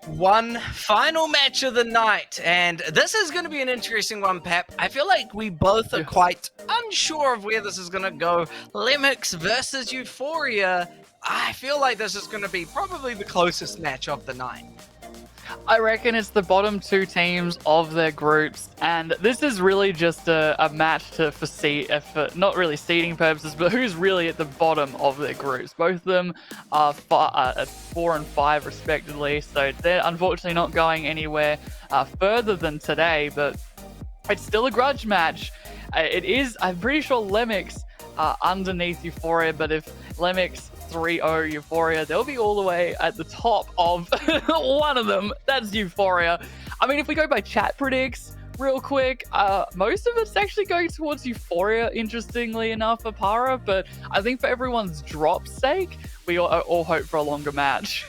One final match of the night, and this is going to be an interesting one, Pep. I feel like we both are quite unsure of where this is going to go. LEAMICS versus EUPHORIA. I feel like this is going to be probably the closest match of the night. I reckon it's the bottom two teams of their groups, and this is really just a match for not really seeding purposes, but who's really at the bottom of their groups. Both of them are 4 and 5 respectively, so they're unfortunately not going anywhere further than today, but it's still a grudge match. It is, I'm pretty sure LEAMICS underneath EUPHORIA, but if LEAMICS 3-0 EUPHORIA, they'll be all the way at the top of one of them. That's EUPHORIA. I mean, if we go by chat predicts real quick, most of it's actually going towards EUPHORIA, interestingly enough, Apara, but I think for everyone's drop's sake, we all hope for a longer match.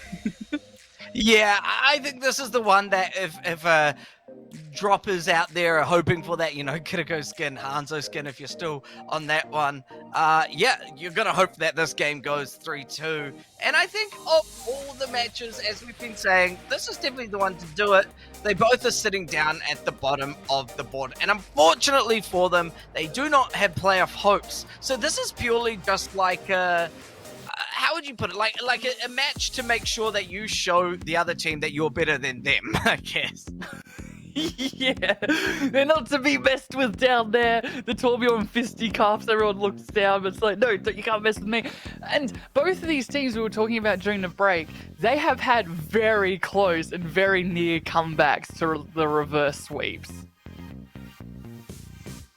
Yeah, I think this is the one that if droppers out there are hoping for that, Kiriko skin, Hanzo skin, if you're still on that one, yeah, you're going to hope that this game goes 3-2. And I think of all the matches, as we've been saying, this is definitely the one to do it. They both are sitting down at the bottom of the board. And unfortunately for them, they do not have playoff hopes. So this is purely just like how would you put it? Like a match to make sure that you show the other team that you're better than them, I guess. Yeah, they're not to be messed with down there. The Torbjorn fisticuffs, everyone looks down, but it's like, no, you can't mess with me. And both of these teams we were talking about during the break, they have had very close and very near comebacks to the reverse sweeps.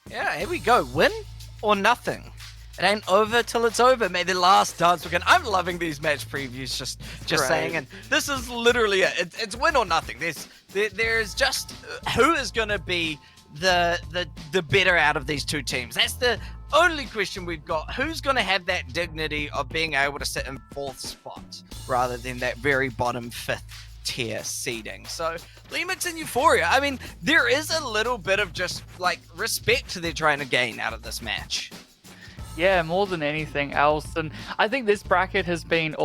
Yeah, here we go. Win or nothing. It ain't over till it's over. May the last dance begin. I'm loving these match previews, just saying. And this is literally it. It's win or nothing. There's just who is going to be the better out of these two teams. That's the only question we've got. Who's going to have that dignity of being able to sit in 4th spot rather than that very bottom 5th tier seeding? So LEAMICS and EUPHORIA, I mean, there is a little bit of just like respect they're trying to gain out of this match. Yeah, more than anything else. And I think this bracket has been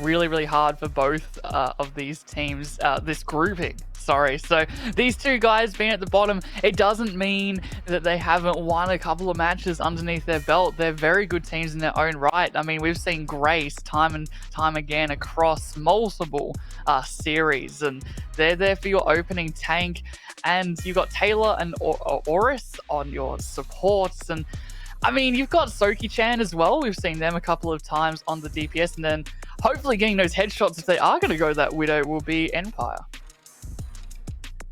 really, really hard for both of these teams, this grouping. Sorry. So these two guys being at the bottom, it doesn't mean that they haven't won a couple of matches underneath their belt. They're very good teams in their own right. I mean, we've seen Grace time and time again across multiple series, and they're there for your opening tank. And you've got Taylor and Oris on your supports, and I mean, you've got Soki-chan as well. We've seen them a couple of times on the DPS, and then hopefully getting those headshots if they are going to go that Widow will be Empire.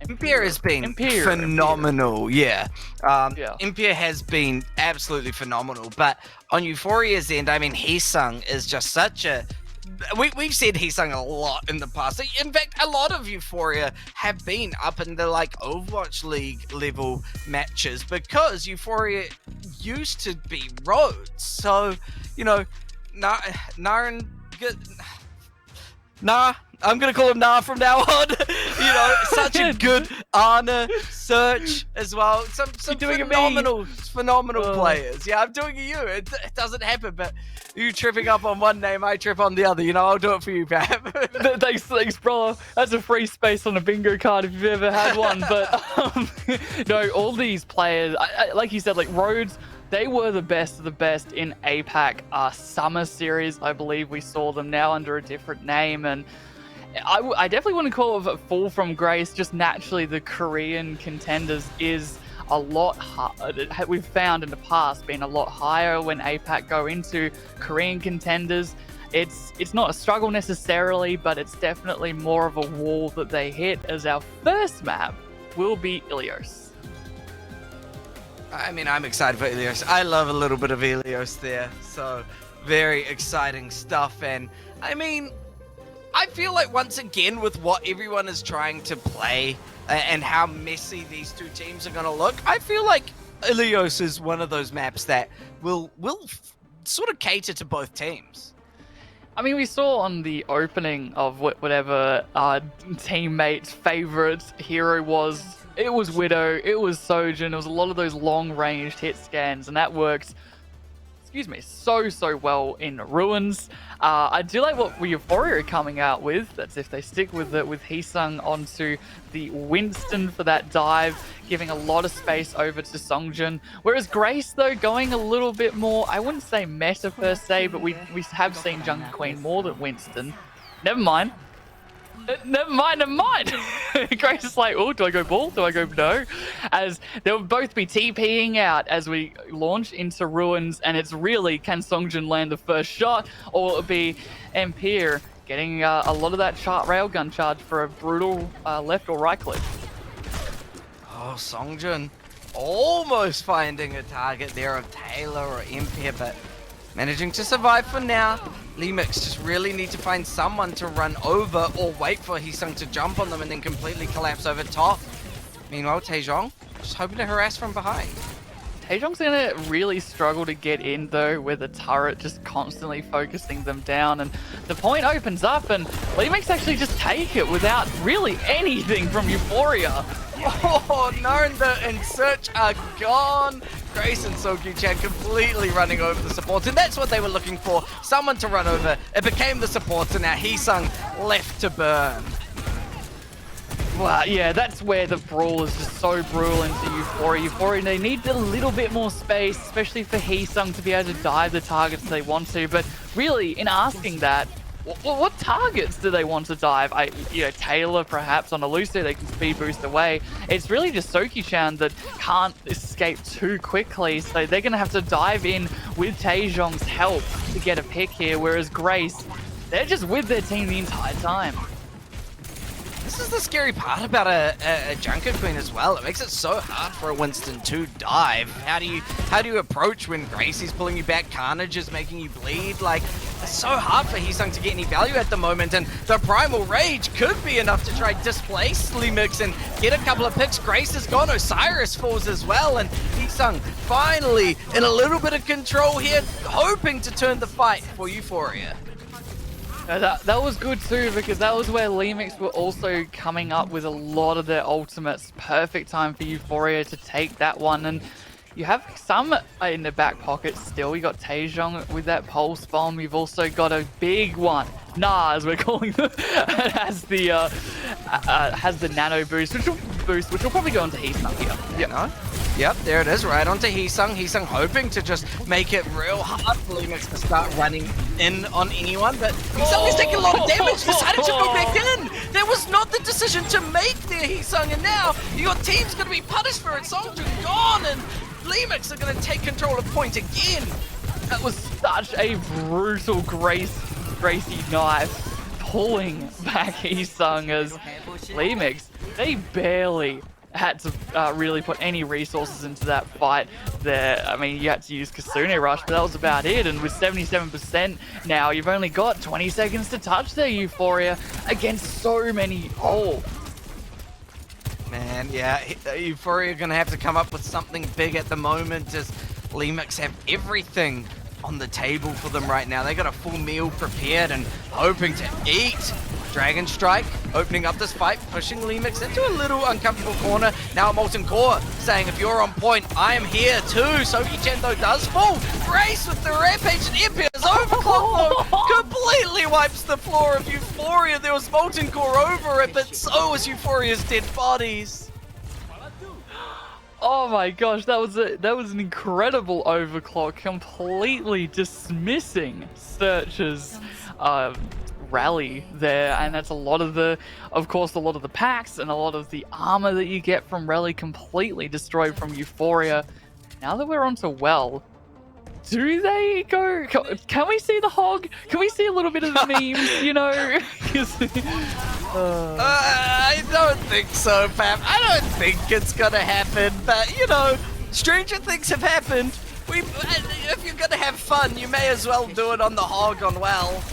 Empire has been phenomenal, yeah. Empire has been absolutely phenomenal, but on EUPHORIA's end, I mean, Heesung is just such a... We've said Heesung a lot in the past. In fact, a lot of EUPHORIA have been up in the like Overwatch League level matches because EUPHORIA used to be Rhodes. So, I'm going to call him Nah from now on. Such a good Ana search as well. Some phenomenal players. Yeah, I'm doing you. It doesn't happen, but you tripping up on one name, I trip on the other. I'll do it for you, Pap. Thanks, bro. That's a free space on a bingo card if you've ever had one. But no, all these players, like you said, like Rhodes, they were the best of the best in APAC Summer Series. I believe we saw them now under a different name, and I definitely wouldn't call it a fall from grace. Just naturally, the Korean contenders is a lot harder. We've found in the past been a lot higher when APAC go into Korean contenders. It's not a struggle necessarily, but it's definitely more of a wall that they hit, as our first map will be Ilios. I mean, I'm excited for Ilios. I love a little bit of Ilios there. So, very exciting stuff. And, I mean, I feel like once again with what everyone is trying to play and how messy these two teams are going to look, I feel like Ilios is one of those maps that will sort of cater to both teams. I mean, we saw on the opening of whatever our teammate's favorite hero was. It was Widow, it was Sojin, it was a lot of those long-ranged hit scans, and that worked excuse me, so well in Ruins. I do like what EUPHORIA are coming out with. That's if they stick with it, with Heesung onto the Winston for that dive, giving a lot of space over to Songjin. Whereas Grace, though, going a little bit more, I wouldn't say meta per se, but we have seen Jungle Queen more than Winston. Never mind. Never mind. Grace is like, oh, do I go ball? Do I go no? As they'll both be TPing out as we launch into Ruins, and it's really, can Songjin land the first shot, or it'll be Empire getting a lot of that railgun charge for a brutal left or right click. Oh, Songjin almost finding a target there of Taylor or Empire, but managing to survive for now. LEAMICS just really need to find someone to run over or wait for Heesung to jump on them and then completely collapse over top. Meanwhile, Taejong just hoping to harass from behind. Taejong's gonna really struggle to get in though, with the turret just constantly focusing them down, and the point opens up and LEAMICS actually just take it without really anything from EUPHORIA. Oh, Narendra and Search are gone. Grace and Sokyu-chan completely running over the supports, and that's what they were looking for. Someone to run over. It became the supports, and now Heesung left to burn. Well, yeah, that's where the brawl is just so brutal into EUPHORIA. EUPHORIA, they need a little bit more space, especially for Heesung to be able to dive the targets they want to. But really, in asking that, what targets do they want to dive? Taylor perhaps on a Lucio, they can speed boost away. It's really just Sokyu-chan that can't escape too quickly, so they're going to have to dive in with Taejong's help to get a pick here, whereas Grace, they're just with their team the entire time. This is the scary part about a Junker Queen as well. It makes it so hard for a Winston to dive. How do you approach when Gracie's pulling you back, Carnage is making you bleed? Like, it's so hard for Heesung to get any value at the moment, and the Primal Rage could be enough to try displace LEAMICS and get a couple of picks. Grace is gone, Osiris falls as well, and Heesung finally in a little bit of control here, hoping to turn the fight for EUPHORIA. That was good too, because that was where LEAMICS were also coming up with a lot of their ultimates. Perfect time for EUPHORIA to take that one, and you have some in the back pocket still. You got Taejong with that pulse bomb. You've also got a big one, as we're calling them, has the nano boost, which will probably go into Heesung here. Yep, there it is, right onto Heesung. Heesung hoping to just make it real hard for LEAMICS to start running in on anyone, but Heesung is taking a lot of damage, decided to go back in. That was not the decision to make there, Heesung, and now your team's going to be punished for it. Songjin gone, and LEAMICS are going to take control of point again. That was such a brutal Gracie knife pulling back Heesung, as LEAMICS, they barely had to really put any resources into that fight there. I mean, you had to use Kasune Rush, but that was about it. And with 77% now, you've only got 20 seconds to touch their EUPHORIA against so many holes. Man, yeah, EUPHORIA are going to have to come up with something big at the moment, as LEAMICS have everything on the table for them right now. They got a full meal prepared and hoping to eat. Dragon Strike opening up this fight, pushing LEAMICS into a little uncomfortable corner. Now Molten Core saying, if you're on point, I am here too. Sokyu-chan though does fall. Grace with the rampage, and Empire's overclock though completely wipes the floor of EUPHORIA. There was Molten Core over it, but so was EUPHORIA's dead bodies. Oh my gosh, that was an incredible overclock, completely dismissing Search's rally there, and that's a lot of the packs and a lot of the armor that you get from rally completely destroyed from EUPHORIA. Now that we're onto Well, do they go? Can we see the hog? Can we see a little bit of the memes? You know? I don't think so, Pap. I don't think it's gonna happen. But you know, stranger things have happened. If you're gonna have fun, you may as well do it on the hog on Well.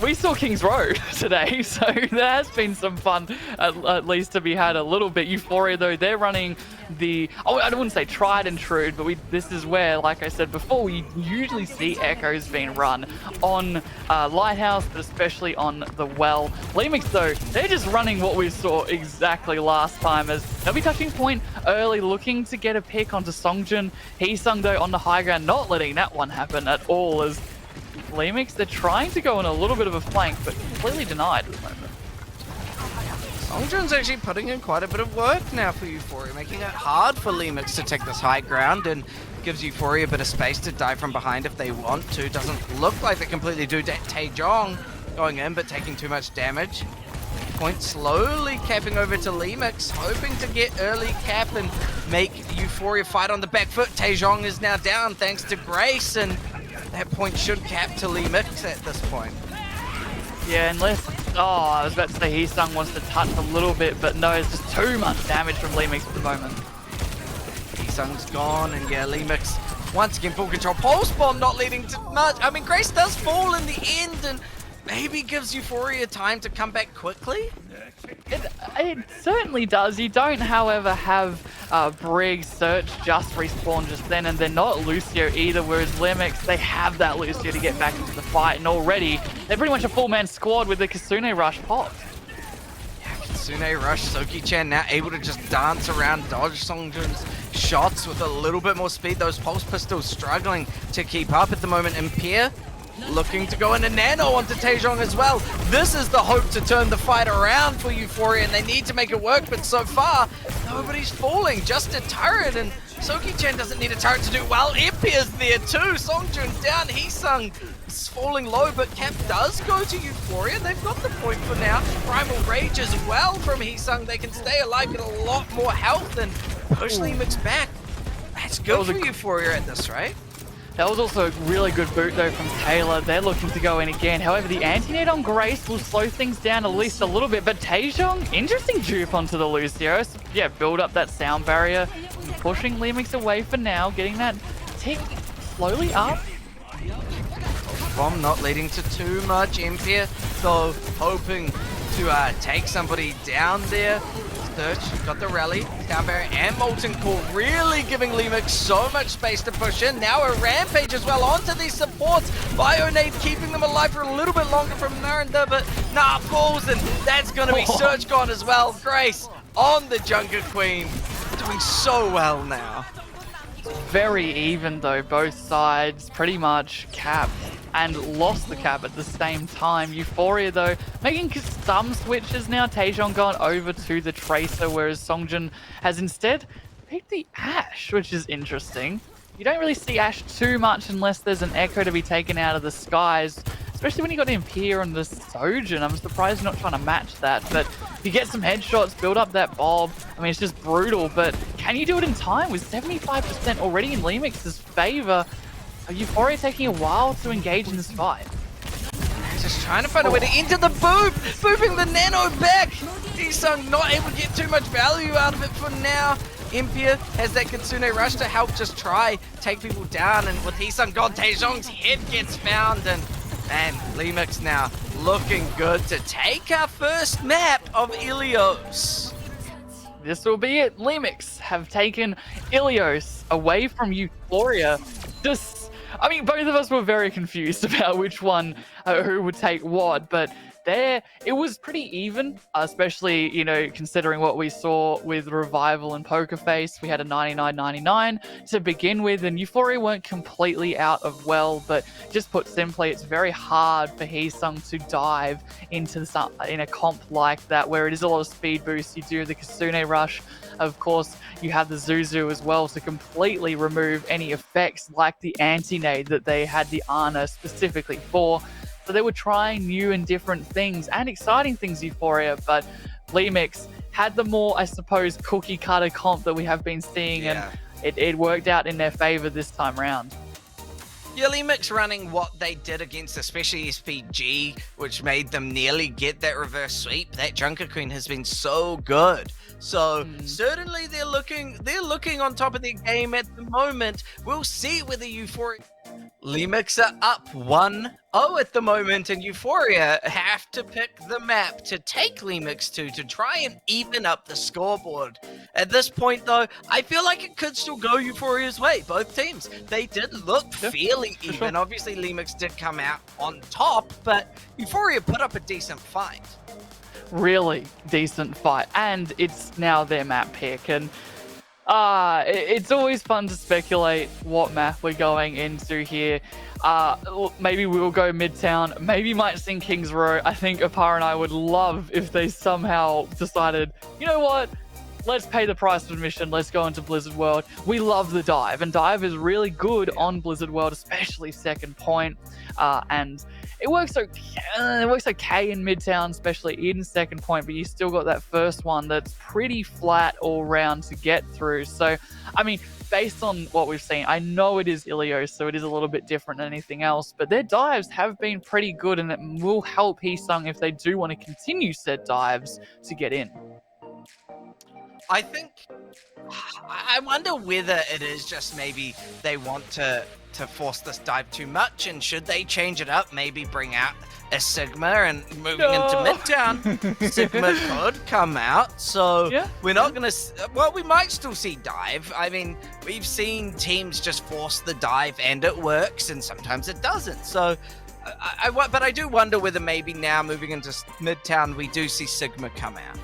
we saw King's Row today, so there has been some fun, at least to be had a little bit. Euphoria, though, they're running the, I wouldn't say tried and true, but this is where, like I said before, we usually see echoes being run on Lighthouse, but especially on the Well. LEAMICS, though, they're just running what we saw exactly last time, as they'll be touching point early, looking to get a pick onto Songjun. Heesung, though, on the high ground, not letting that one happen at all, as LEAMICS, they're trying to go on a little bit of a flank, but completely denied at the moment. Songjun's actually putting in quite a bit of work now for Euphoria, making it hard for LEAMICS to take this high ground, and gives Euphoria a bit of space to dive from behind if they want to. Doesn't look like they completely do. Taejong going in, but taking too much damage. Point slowly capping over to LEAMICS, hoping to get early cap and make Euphoria fight on the back foot. Taejong is now down thanks to Grace, and that point should cap to LEAMICS at this point. Yeah, unless, I was about to say Heesung wants to touch a little bit, but no, it's just too much damage from LEAMICS at the moment. Heesung's gone, and yeah, LEAMICS once again full control. Pulse Bomb not leading to much. I mean, Grace does fall in the end, and maybe gives Euphoria time to come back quickly. It certainly does. You don't, however, have Brig Search just respawn just then, and they're not Lucio either, whereas LEAMICS, they have that Lucio to get back into the fight, and already they're pretty much a full-man squad with the Kasune Rush popped. Yeah, Kasune Rush, Soki-chan now able to just dance around, dodge Songjun's shots with a little bit more speed. Those pulse pistols struggling to keep up at the moment, and Pierre looking to go into Nano onto Taejong as well. This is the hope to turn the fight around for Euphoria, and they need to make it work, but so far, nobody's falling. Just a turret, and Soki-chan doesn't need a turret to do well. Impier's there too. Songjun's down. Heesung is falling low, but cap does go to Euphoria. They've got the point for now. Primal Rage as well from Heesung. They can stay alive, get a lot more health, and push LEAMICS back. That's good for Euphoria at this, right? That was also a really good boot, though, from Taylor. They're looking to go in again. However, the anti-nade on Grace will slow things down at least a little bit. But Taejong, interesting dupe onto the Lucio. So, yeah, build up that sound barrier. Pushing LEAMICS away for now. Getting that tick slowly up. Bomb not leading to too much. Impier, though, hoping to take somebody down there. Search, got the rally, down barrier, and Molten Core really giving LEAMICS so much space to push in. Now a Rampage as well onto these supports. Bionade keeping them alive for a little bit longer from Narinda, but nah, falls, and that's going to be Search gone as well. Grace on the Junker Queen, doing so well now. Very even, though, both sides pretty much capped and lost the cap at the same time. Euphoria, though, making some switches now. Taejong gone over to the Tracer, whereas Songjun has instead picked the Ashe, which is interesting. You don't really see Ashe too much unless there's an Echo to be taken out of the skies, especially when you got Imperial and the Sojin. I'm surprised you're not trying to match that, but you get some headshots, build up that Bob. I mean, it's just brutal, but can you do it in time with 75% already in LEAMICS' favor? Euphoria taking a while to engage in this fight. Just trying to find a way to enter the boop, booping the Nano back. Heesung not able to get too much value out of it for now. Impier has that Kitsune Rush to help just try take people down, and with Heesung gone, Taejong's head gets found, and LEAMICS now looking good to take our first map of Ilios. This will be it. LEAMICS have taken Ilios away from Euphoria. I mean, both of us were very confused about which one, who would take what, but it was pretty even, especially, you know, considering what we saw with Revival and Poker Face. We had a 99-99 to begin with, and Euphoria weren't completely out of well, but just put simply, it's very hard for Heesung to dive into in a comp like that, where it is a lot of speed boost. You do the Kasune Rush. Of course, you have the Zuzu as well to completely remove any effects like the anti-nade that they had the Ana specifically for. So they were trying new and different things and exciting things, Euphoria, but LEAMICS had the more, I suppose, cookie cutter comp that we have been seeing, and it worked out in their favor this time around. Yeah, LEAMICS running what they did against especially SPG, which made them nearly get that reverse sweep. That Junker Queen has been so good. So certainly they're looking on top of their game at the moment. We'll see whether Euphoria LEAMICS are up 1-0 at the moment, and EUPHORIA have to pick the map to take LEAMICS to try and even up the scoreboard. At this point, though, I feel like it could still go EUPHORIA's way. Both teams, they did look fairly even. Sure. Obviously, LEAMICS did come out on top, but EUPHORIA put up a decent fight. Really decent fight, and it's now their map pick, and it's always fun to speculate what map we're going into here. Maybe we'll go Midtown, maybe might sing Kings Row. I think Apara and I would love if they somehow decided, you know what, let's pay the price of admission, let's go into Blizzard World. We love the dive, and dive is really good on Blizzard World, especially second point, and it works okay in Midtown, especially in second point, but you still got that first one that's pretty flat all round to get through. So, I mean, based on what we've seen, I know it is Ilios, so it is a little bit different than anything else, but their dives have been pretty good, and it will help Heesung if they do want to continue said dives to get in. I think, I wonder whether it is just maybe they want to force this dive too much, and should they change it up, maybe bring out a Sigma, and moving into Midtown, Sigma could come out, so we're not going to, well, we might still see dive. I mean, we've seen teams just force the dive and it works, and sometimes it doesn't, so but I do wonder whether maybe now moving into Midtown, we do see Sigma come out.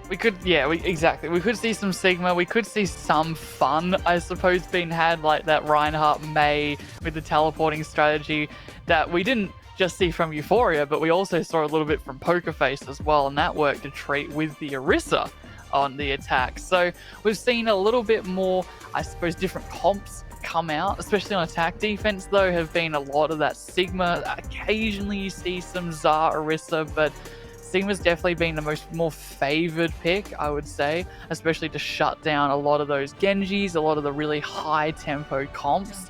We could, exactly. We could see some Sigma. We could see some fun, I suppose, being had, like that Reinhardt May with the teleporting strategy that we didn't just see from EUPHORIA, but we also saw a little bit from Pokerface as well, and that worked a treat with the Orisa on the attack. So we've seen a little bit more, I suppose, different comps come out, especially on attack. Defense, though, have been a lot of that Sigma. Occasionally you see some Xar Orisa, but Sigma's definitely been the more favored pick, I would say, especially to shut down a lot of those Genjis, a lot of the really high tempo comps.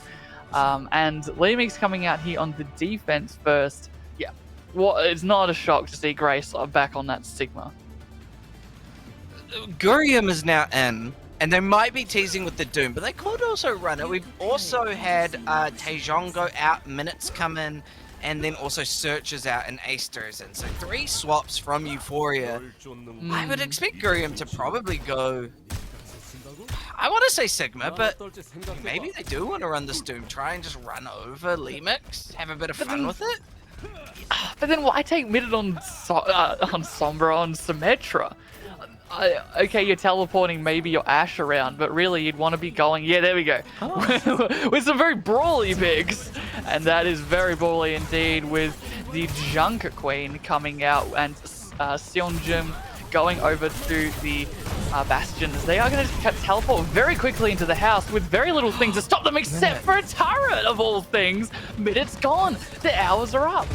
And LEAMICS coming out here on the defense first. Yeah, it's not a shock to see Grace back on that Sigma. Gurium is now in, and they might be teasing with the Doom, but they could also run it. We've also had Taejong go out, Minutes come in, and then also Searches out and Asters in. So 3 swaps from EUPHORIA. I would expect Gurium to probably go, I want to say Sigma, but maybe they do want to run this Doom, try and just run over LEAMICS, have a bit of fun with it. But then why take mid on Sombra, on Symmetra? Okay, you're teleporting maybe your Ashe around, but really you'd want to be going, yeah, there we go, with some very brawly picks. And that is very brawly indeed, with the Junker Queen coming out and Seonjum going over to the Bastions. They are going to teleport very quickly into the house with very little things to stop them except for a turret of all things. Minute's gone. The hours are up.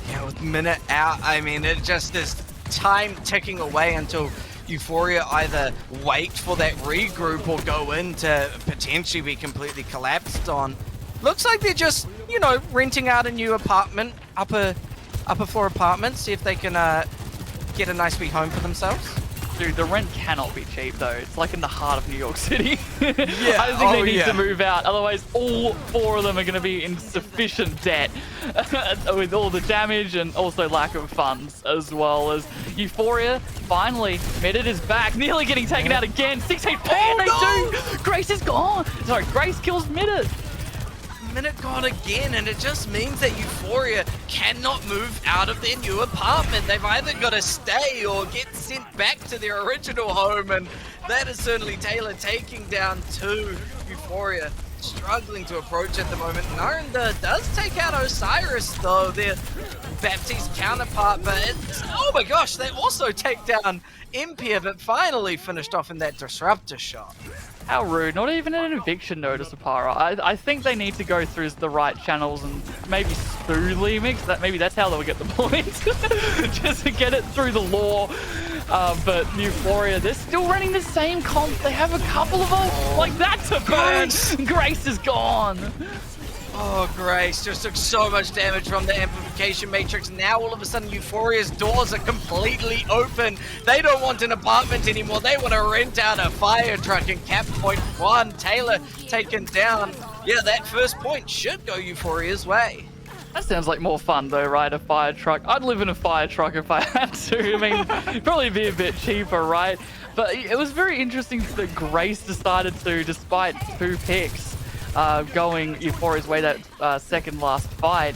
Yeah, with Minute out, I mean, it just is time ticking away until EUPHORIA either wait for that regroup or go in to potentially be completely collapsed on. Looks like they're just, you know, renting out a new apartment, upper floor apartment, see if they can get a nice wee home for themselves. Dude, the rent cannot be cheap though. It's like in the heart of New York City. Yeah, I think they need to move out. Otherwise, all 4 of them are going to be in sufficient debt with all the damage and also lack of funds, as well as EUPHORIA. Finally, Medit is back, nearly getting taken out again. 6 HP, and they do. Grace is gone. Sorry, Grace kills Medit. Minute gone again, and it just means that EUPHORIA cannot move out of their new apartment. They've either got to stay or get sent back to their original home, and that is certainly Taylor taking down 2. EUPHORIA struggling to approach at the moment. Narendra does take out Osiris, though, their Baptiste counterpart, but it's, oh my gosh, they also take down Impia, but finally finished off in that disruptor shot. How rude. Not even an eviction notice, Apara. I think they need to go through the right channels and maybe through LEAMICS. Maybe that's how they'll get the points. Just to get it through the law. But EUPHORIA, they're still running the same comp. They have a couple of them like that to burn. Grace is gone. Oh, Grace just took so much damage from the amplification matrix. Now all of a sudden EUPHORIA's doors are completely open. They don't want an apartment anymore. They want to rent out a fire truck in cap point 1. Taylor taken down. Yeah, that first point should go Euphoria's way. That sounds like more fun though, right? A fire truck. I'd live in a fire truck if I had to. I mean, it'd probably be a bit cheaper, right? But it was very interesting that Grace decided to, despite 2 picks going Euphoria's way that second last fight,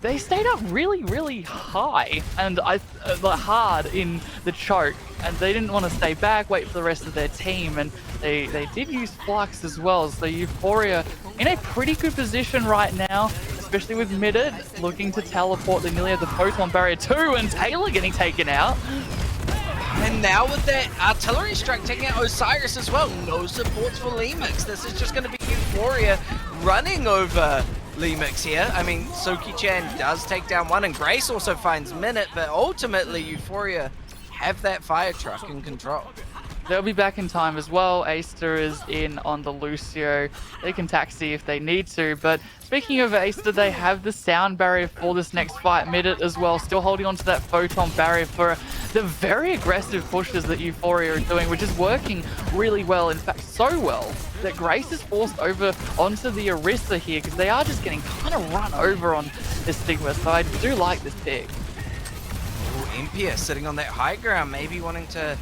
they stayed up really high and hard in the choke, and they didn't want to stay back, wait for the rest of their team, and they did use Flux as well. So Euphoria in a pretty good position right now, especially with Midit looking to teleport. They nearly have the photon barrier too, and Taylor getting taken out. And now with that artillery strike taking out Osiris as well, no supports for LEAMICS. This is just going to be Euphoria running over LEAMICS here. I mean, Soki-chan does take down one, and Grace also finds Minute, but ultimately Euphoria have that fire truck in control. They'll be back in time as well. Aster is in on the Lucio. They can taxi if they need to. But speaking of Aster, they have the sound barrier for this next fight. Midit as well, still holding on to that photon barrier for the very aggressive pushes that Euphoria are doing, which is working really well. In fact, so well that Grace is forced over onto the Orisa here because they are just getting kind of run over on this Stigma. So I do like this pick. Impia sitting on that high ground, maybe wanting to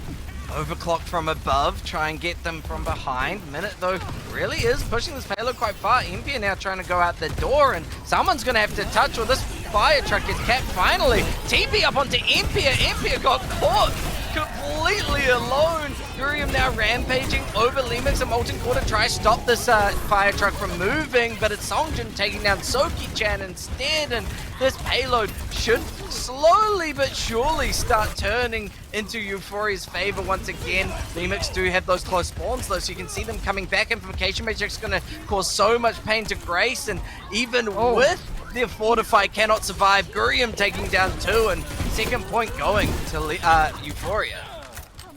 overclock from above, try and get them from behind. Minute though really is pushing this payload quite far. Impia now trying to go out the door, and someone's gonna have to touch, or this fire truck is capped finally. TP up onto Impia. Impia got caught completely alone. Gurium now rampaging over LEAMICS, and Molten Core to try stop this fire truck from moving, but it's Songjin taking down Soki-chan instead, and this payload should slowly but surely start turning into Euphoria's favor once again. LEAMICS do have those close spawns though, so you can see them coming back. Invocation Matrix is going to cause so much pain to Grace, and even with the Fortify cannot survive. Gurium taking down 2, and second point going to Euphoria.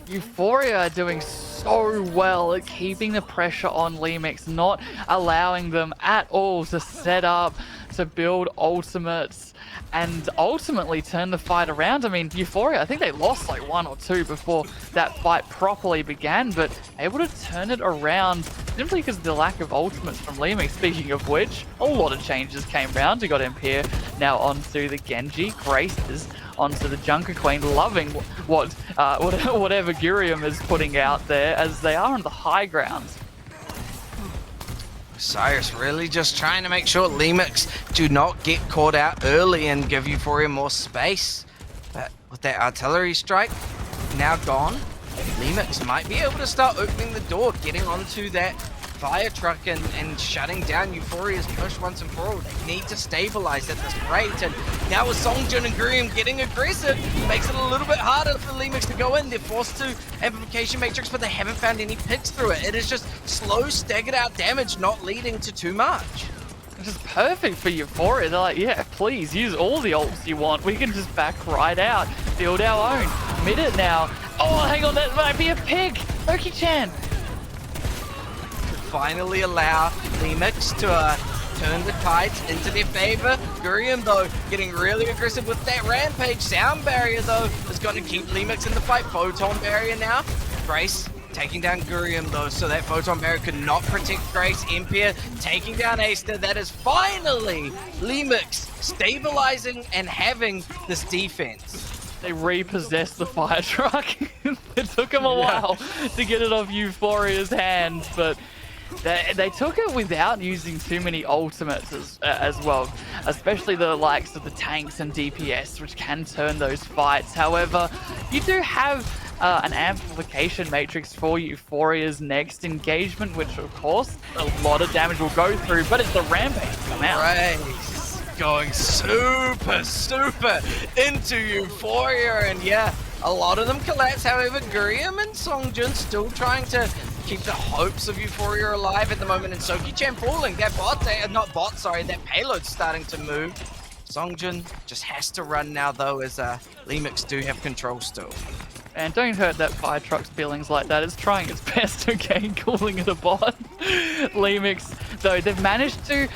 Euphoria are doing so well at keeping the pressure on LEAMICS, not allowing them at all to set up, to build ultimates, and ultimately turn the fight around. I mean, Euphoria, I think they lost like 1 or 2 before that fight properly began, but able to turn it around simply because of the lack of ultimates from LEAMICS. Speaking of which, a lot of changes came round. We got him here now onto the Genji. Grace is onto the Junker Queen, loving whatever Gurium is putting out there as they are on the high ground. Cyrus really just trying to make sure LEAMICS do not get caught out early and give Euphoria more space. But with that artillery strike now gone, LEAMICS might be able to start opening the door, getting onto that fire truck and shutting down Euphoria's push once and for all. They need to stabilize at this rate, and now with Songjin and Gurium getting aggressive, makes it a little bit harder for LEAMICS to go in. They're forced to Amplification Matrix, but they haven't found any picks through it. It is just slow, staggered out damage, not leading to too much. Which is perfect for Euphoria. They're like, yeah, please use all the ults you want. We can just back right out, build our own. Midit now. Oh, hang on, that might be a pick. Soki-chan. Finally allow LEAMICS to turn the tides into their favor. Gurium though getting really aggressive with that rampage. Sound barrier though is going to keep LEAMICS in the fight. Photon barrier now. Grace taking down Gurium though, so that photon barrier could not protect Grace. Impia taking down Aster. That is finally LEAMICS stabilizing and having this defense. They repossessed the fire truck. It took them a while to get it off Euphoria's hands, but they took it without using too many ultimates as well, especially the likes of the tanks and DPS, which can turn those fights. However, you do have an amplification matrix for Euphoria's next engagement, which of course a lot of damage will go through, but it's the rampage to come out. Right. Going super into Euphoria, and yeah, a lot of them collapse. However, Gurium and Songjin still trying to keep the hopes of Euphoria alive at the moment, and Soki-chan falling. That that payload's starting to move. Songjin just has to run now though, as LEAMICS do have control still. And don't hurt that fire truck's feelings like that. It's trying its best to gain calling it a bot. LEAMICS, though, they've managed to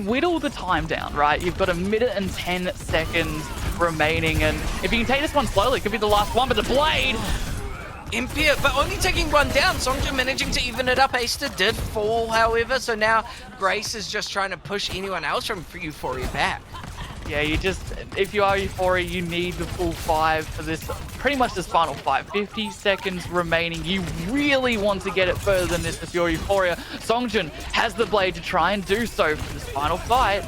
whittle the time down, right? You've got 1 minute and 10 seconds remaining, and if you can take this one slowly, it could be the last one, but the blade Impia, but only taking one down. Songjin managing to even it up. Aster did fall, however, so now Grace is just trying to push anyone else from Euphoria back. Yeah, if you are Euphoria, you need the full 5 for this, pretty much this final fight. 50 seconds remaining. You really want to get it further than this if you're Euphoria. Songjin has the blade to try and do so for this final fight.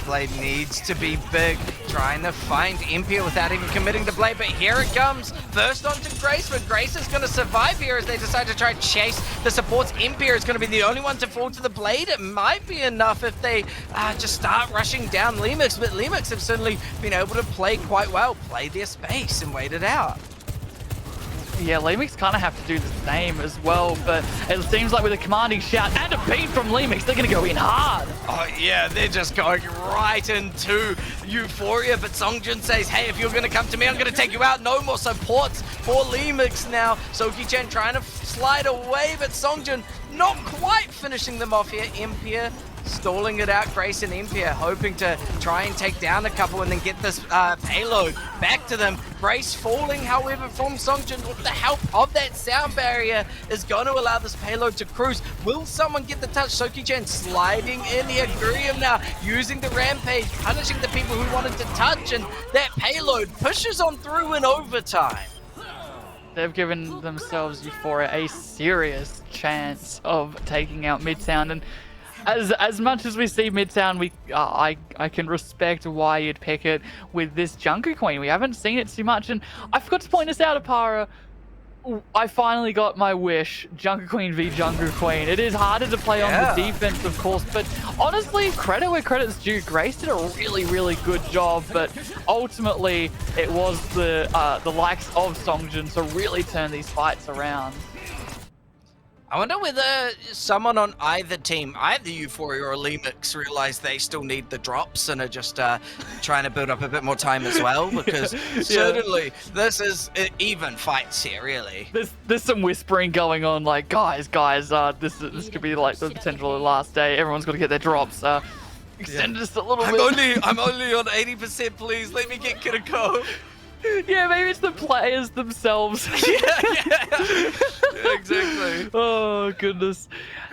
Blade needs to be big, trying to find Impia without even committing the blade, but here it comes. First onto Grace, but Grace is going to survive here as they decide to try and chase the supports. Impia is going to be the only one to fall to the blade. It might be enough if they just start rushing down LEAMICS, but LEAMICS have certainly been able to play quite well, play their space and wait it out. Yeah, LEAMICS kind of have to do the same as well, but it seems like with a commanding shout and a beat from LEAMICS, they're going to go in hard. Oh yeah, they're just going right into Euphoria, but Songjin says, hey, if you're going to come to me, I'm going to take you out. No more supports for LEAMICS now. Soki-chan trying to slide away, but Songjin not quite finishing them off here. Impia stalling it out. Grace and Impia hoping to try and take down a couple and then get this payload back to them. Grace falling, however, from Songjin with the help of that sound barrier is going to allow this payload to cruise. Will someone get the touch? Soki-chan sliding in here. Gurium now using the rampage, punishing the people who wanted to touch, and that payload pushes on through in overtime. They've given themselves Euphoria a serious chance of taking out Midtown, and as much as we see Midtown, I can respect why you'd pick it with this Junker Queen. We haven't seen it too much, and I forgot to point this out, Apara. I finally got my wish. Junker Queen v Junker Queen. It is harder to play on the defense, of course, but honestly, credit where credit's due. Grace did a really, really good job, but ultimately, it was the likes of Songjin to really turn these fights around. I wonder whether someone on either team, either Euphoria or LEAMICS, realize they still need the drops and are just trying to build up a bit more time as well, because certainly this is even fights here, really. There's some whispering going on, like, guys, this could be like the potential last day. Everyone's got to get their drops. Extend just a little bit. I'm only on 80%, please. Let me get Kiriko. Yeah, maybe it's the players themselves. yeah, exactly. Oh, goodness.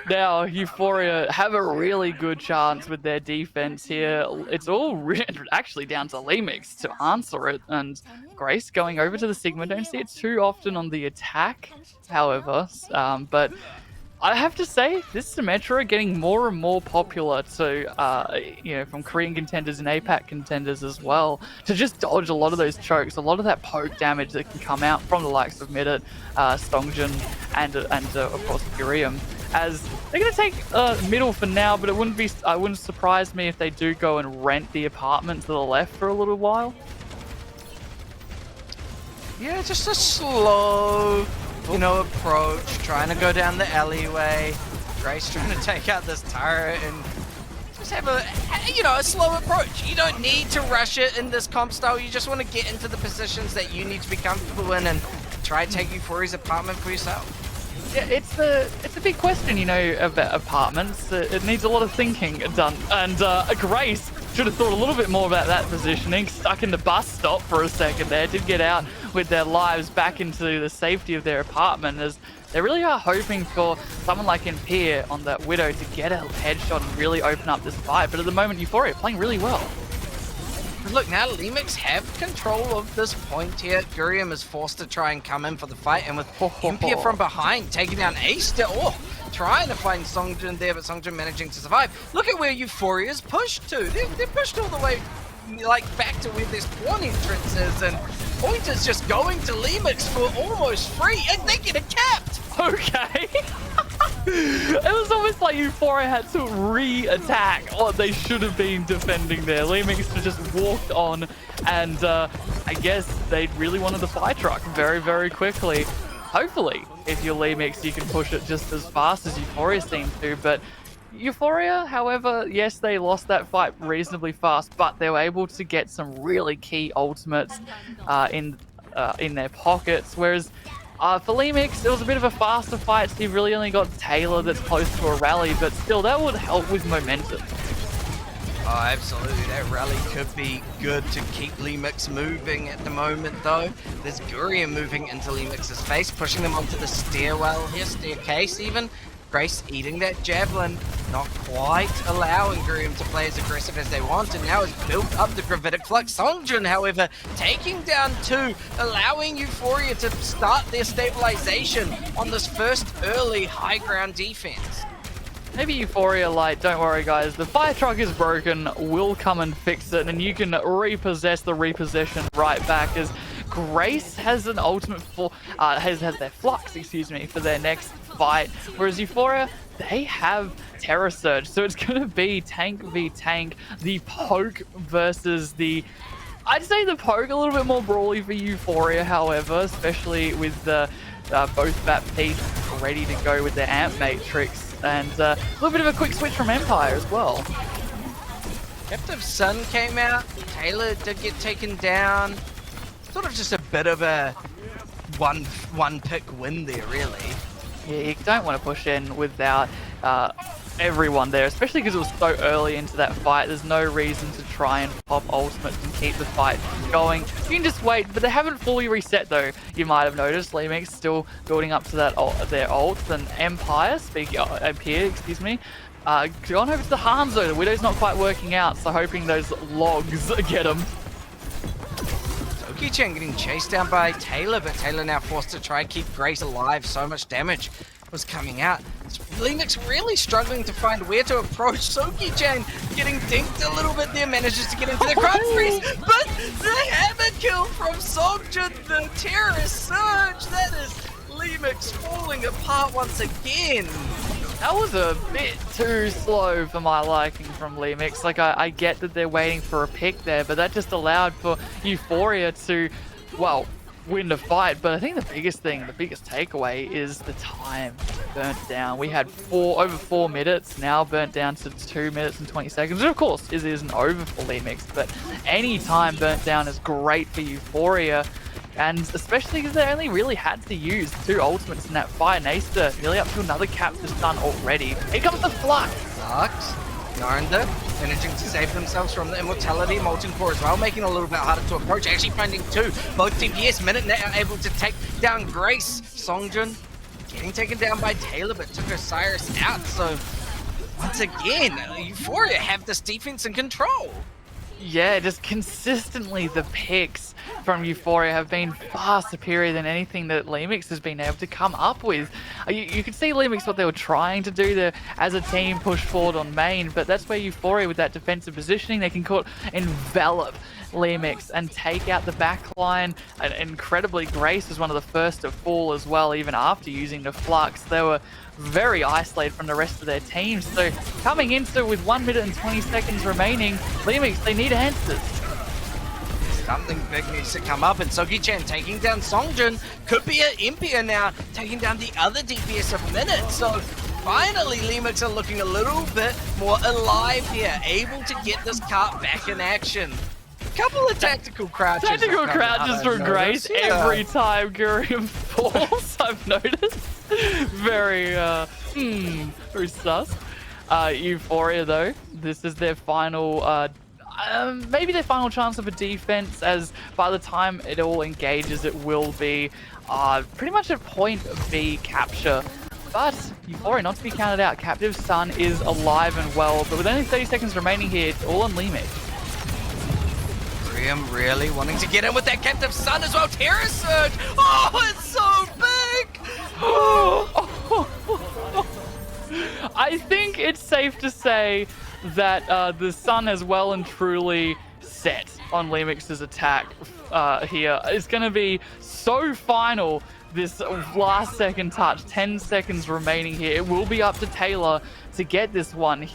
Now, Euphoria have a really good chance with their defense here. It's all actually down to LEAMICS to answer it, and Grace going over to the Sigma. Don't see it too often on the attack, however, but I have to say, this Symmetra getting more and more popular to, from Korean contenders and APAC contenders as well, to just dodge a lot of those chokes, a lot of that poke damage that can come out from the likes of Midit, Songjin, and of course Gurium. As they're going to take middle for now, but it wouldn't surprise me if they do go and rent the apartment to the left for a little while. Yeah, just a slow, approach, trying to go down the alleyway. Grace trying to take out this turret and just have a slow approach. You don't need to rush it in this comp style. You just want to get into the positions that you need to be comfortable in and try to take Euphoria's apartment for yourself. Yeah, it's a big question, about apartments. It needs a lot of thinking done. And Grace should have thought a little bit more about that positioning. Stuck in the bus stop for a second there. Did get out with their lives back into the safety of their apartment, as they really are hoping for someone like Impia on that Widow to get a headshot and really open up this fight. But at the moment, Euphoria playing really well. Look, now LEAMICS have control of this point here. Gurium is forced to try and come in for the fight, and with Impia from behind taking down Aster. Trying to find Songjin there, but Songjin managing to survive. Look at where Euphoria's pushed to. They're pushed all the way back to where this pawn entrance is, and Pointer's just going to LEAMICS for almost free, and they get it capped. Okay. It was almost like Euphoria had to re-attack what they should have been defending there. LEAMICS just walked on, and I guess they really wanted the fire truck very, very quickly. Hopefully, if you're LEAMICS, you can push it just as fast as Euphoria seemed to, but Euphoria, however, yes, they lost that fight reasonably fast, but they were able to get some really key ultimates in their pockets, whereas for LEAMICS, it was a bit of a faster fight, so you really only got Taylor that's close to a rally, but still, that would help with momentum. Oh, absolutely. That rally could be good to keep LEAMICS moving at the moment, though. There's Gurium moving into LEAMICS' face, pushing them onto the stairwell here, staircase even. Grace eating that javelin, not quite allowing Gurium to play as aggressive as they want, and now has built up the gravitic flux. Songjun, however, taking down 2, allowing EUPHORIA to start their stabilization on this first early high ground defense. Maybe EUPHORIA like, don't worry guys, the fire truck is broken, we'll come and fix it, and you can repossess the repossession right back, as Grace has an ultimate for has their flux, excuse me, for their next fight, whereas EUPHORIA, they have Terror Surge, so it's gonna be tank v tank, the poke versus the, I'd say the poke a little bit more brawly for EUPHORIA, however, especially with both Baptiste ready to go with their Amp Matrix. And a little bit of a quick switch from Empire as well. Captive Sun came out. Taylor did get taken down. Sort of just a bit of a one pick win there, really. Yeah, you don't want to push in without everyone there, especially because it was so early into that fight. There's no reason to try and pop ultimates and keep the fight going. You can just wait, but they haven't fully reset though. You might have noticed LEAMICS still building up to that their ults, and Empire, excuse me, gone over to the Hanzo. The Widow's not quite working out, so hoping those logs get him. Soki-chan getting chased down by Taylor, but Taylor now forced to try and keep Grace alive. So much damage was coming out. LEAMICS really struggling to find where to approach. Soki-chan getting dinked a little bit there, manages to get into the crowd freeze, but the hammer kill from Songjun, the terrorist surge, that is LEAMICS falling apart once again. That was a bit too slow for my liking from LEAMICS. Like, I get that they're waiting for a pick there, but that just allowed for EUPHORIA to, well, win the fight. But I think the biggest takeaway is the time burnt down. We had over 4 minutes, now burnt down to 2 minutes and 20 seconds. Which of course isn't over for LEAMICS, but any time burnt down is great for EUPHORIA. And especially because they only really had to use 2 ultimates in that fight. And Acer nearly up to another Captive Sun already. Here comes the Flux! Flux, Yarnda managing to save themselves from the immortality. Molten Core as well, making it a little bit harder to approach. Actually finding 2. Both DPS, Minute now able to take down Grace. Songjun getting taken down by Taylor, but took Osiris out. So once again, EUPHORIA have this defense in control. Yeah, just consistently the picks from EUPHORIA have been far superior than anything that LEAMICS has been able to come up with. You could see LEAMICS what they were trying to do there as a team push forward on main, but that's where EUPHORIA with that defensive positioning, they can envelop LEAMICS and take out the backline. And incredibly, Grace was one of the first to fall as well, even after using the Flux. They were very isolated from the rest of their team. So coming into with 1 minute and 20 seconds remaining, LEAMICS, they need answers. Something big needs to come up, and Soki-chan taking down Songjun. Could be an Impia now, taking down the other DPS of Minute. So finally, LEAMICS are looking a little bit more alive here, able to get this cart back in action. Couple of tactical crouches. Tactical crouches from Grace every time Gurium falls, I've noticed. Very, very sus. EUPHORIA though, this is their final, maybe their final chance of a defense, as by the time it all engages, it will be pretty much a point B capture. But EUPHORIA not to be counted out. Captive Sun is alive and well, but with only 30 seconds remaining here, it's all on LEAMICS. Really wanting to get in with that Captive Sun as well. Terror Surge! Oh, it's so big! I think it's safe to say that the Sun has well and truly set on LEAMICS' attack here. It's going to be so final, this last second touch. 10 seconds remaining here. It will be up to Taylor to get this one,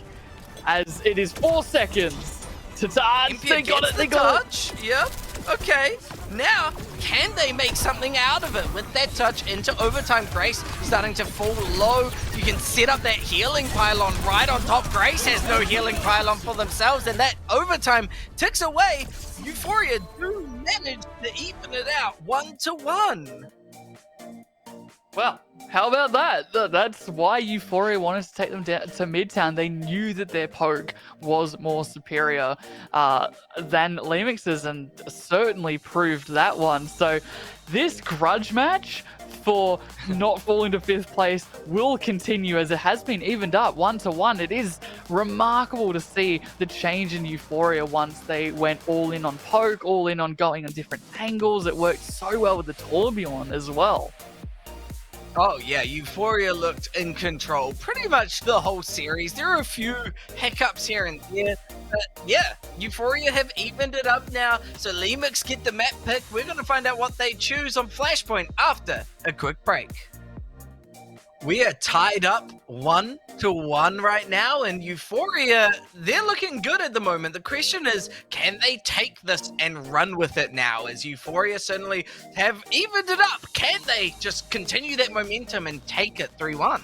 as it is 4 seconds. They got it, they got it. Yep. Okay. Now, can they make something out of it with that touch into overtime? Grace starting to fall low. You can set up that healing pylon right on top. Grace has no healing pylon for themselves, and that overtime ticks away. EUPHORIA do manage to even it out 1-1. Well, how about that? That's why EUPHORIA wanted to take them down to Midtown. They knew that their poke was more superior than LEAMICS's, and certainly proved that one. So this grudge match for not falling to 5th place will continue, as it has been evened up 1-1. It is remarkable to see the change in EUPHORIA once they went all in on poke, all in on going on different angles. It worked so well with the Tourbillon as well. Oh yeah, EUPHORIA looked in control pretty much the whole series. There are a few hiccups here and there, but yeah, EUPHORIA have evened it up now, so LEAMICS get the map pick. We're going to find out what they choose on Flashpoint after a quick break. We are tied up 1-1 right now, and EUPHORIA, they're looking good at the moment. The question is, can they take this and run with it now? As EUPHORIA certainly have evened it up. Can they just continue that momentum and take it 3-1?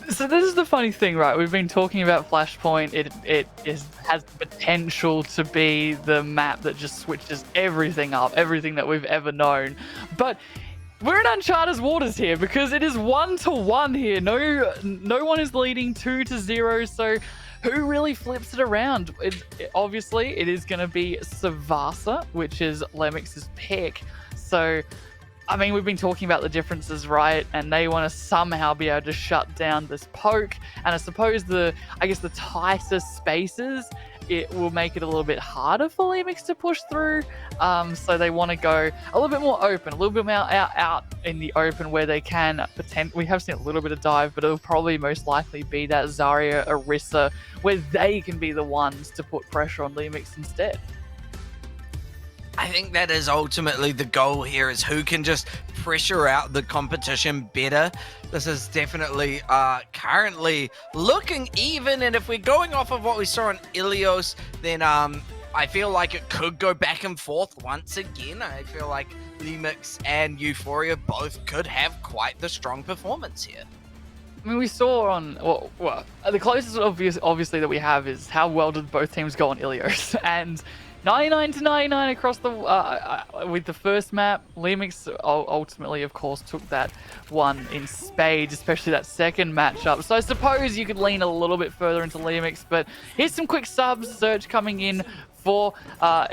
So this is the funny thing, right? We've been talking about Flashpoint. It has potential to be the map that just switches everything up, everything that we've ever known. But we're in uncharted waters here, because it is 1-1 here. No one is leading 2-0. So who really flips it around? Obviously, it is going to be Savasa, which is LEAMICS's pick. So, I mean, we've been talking about the differences, right? And they want to somehow be able to shut down this poke. And I suppose the tighter spaces, it will make it a little bit harder for LEAMICS to push through. So they want to go a little bit more open, a little bit more out in the open, where they can pretend. We have seen a little bit of dive, but it'll probably most likely be that Zarya, Orisa, where they can be the ones to put pressure on LEAMICS instead. I think that is ultimately the goal here, is who can just pressure out the competition better. This is definitely currently looking even, and if we're going off of what we saw in Ilios, then I feel like it could go back and forth once again. I feel like LEAMICS and EUPHORIA both could have quite the strong performance here. I mean, we saw on the closest obviously that we have is how well did both teams go on Ilios, and 99-99 across the with the first map. LEAMICS ultimately, of course, took that one in spades, especially that second matchup. So I suppose you could lean a little bit further into LEAMICS, but here's some quick subs. Search coming in for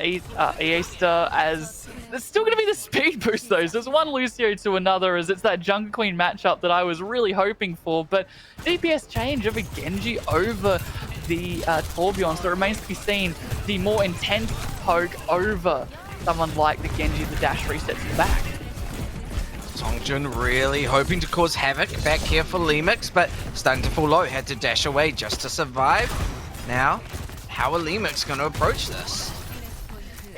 Easter, as there's still going to be the speed boost though. So it's one Lucio to another, as it's that Jungle Queen matchup that I was really hoping for. But DPS change of a Genji over the Tourbillon, so it remains to be seen the more intense poke over someone like the Genji. The dash resets him back. Songjun really hoping to cause havoc back here for LEAMICS, but starting to fall low, had to dash away just to survive. Now, how are LEAMICS going to approach this?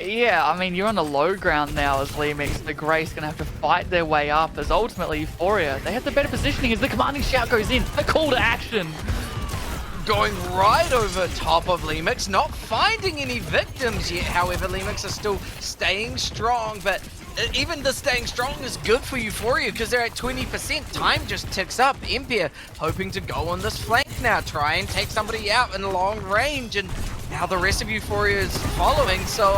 Yeah, I mean, you're on the low ground now as LEAMICS. The Grace going to have to fight their way up, as ultimately EUPHORIA, they have the better positioning as the commanding shout goes in. The call to action. Going right over top of LEAMICS, not finding any victims yet. However, LEAMICS are still staying strong, but even the staying strong is good for EUPHORIA, because they're at 20%. Time just ticks up. Empire hoping to go on this flank now, try and take somebody out in long range, and now the rest of EUPHORIA is following. So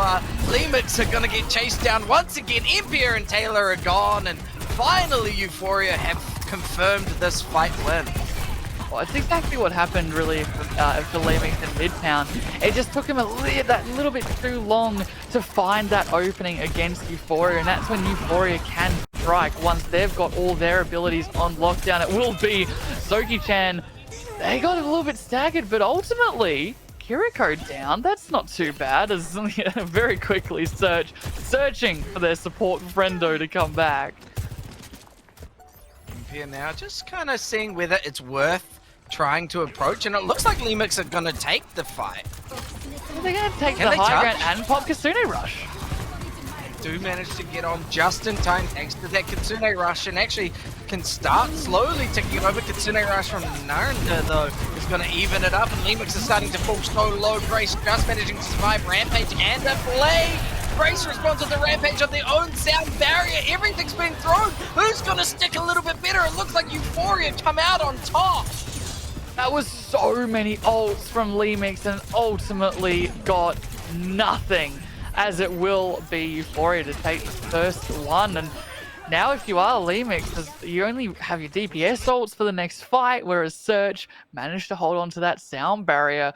LEAMICS are going to get chased down once again. Empire and Taylor are gone, and finally EUPHORIA have confirmed this fight win. Well, it's exactly what happened really for LEAMICS in Midtown. It just took him that little bit too long to find that opening against EUPHORIA, and that's when EUPHORIA can strike once they've got all their abilities on lockdown. It will be Soki-chan. They got a little bit staggered, but ultimately Kiriko down. That's not too bad, as very quickly searching for their support friendo to come back. Here now, just kind of seeing whether it's worth trying to approach, and it looks like LEAMICS are going to take the fight. They're going to take the high ground and pop Kitsune Rush. They do manage to get on just in time thanks to that Kitsune Rush, and actually can start slowly ticking over. Kitsune Rush from Naranda, though, is going to even it up, and LEAMICS is starting to fall so low. Grace just managing to survive Rampage and a play. Grace responds with a Rampage on their own sound barrier. Everything's been thrown. Who's going to stick a little bit better? It looks like EUPHORIA come out on top. That was so many ults from LEAMICS, and ultimately got nothing, as it will be EUPHORIA to take the first one. And now if you are LEAMICS, 'cause you only have your DPS ults for the next fight, whereas Search managed to hold on to that sound barrier.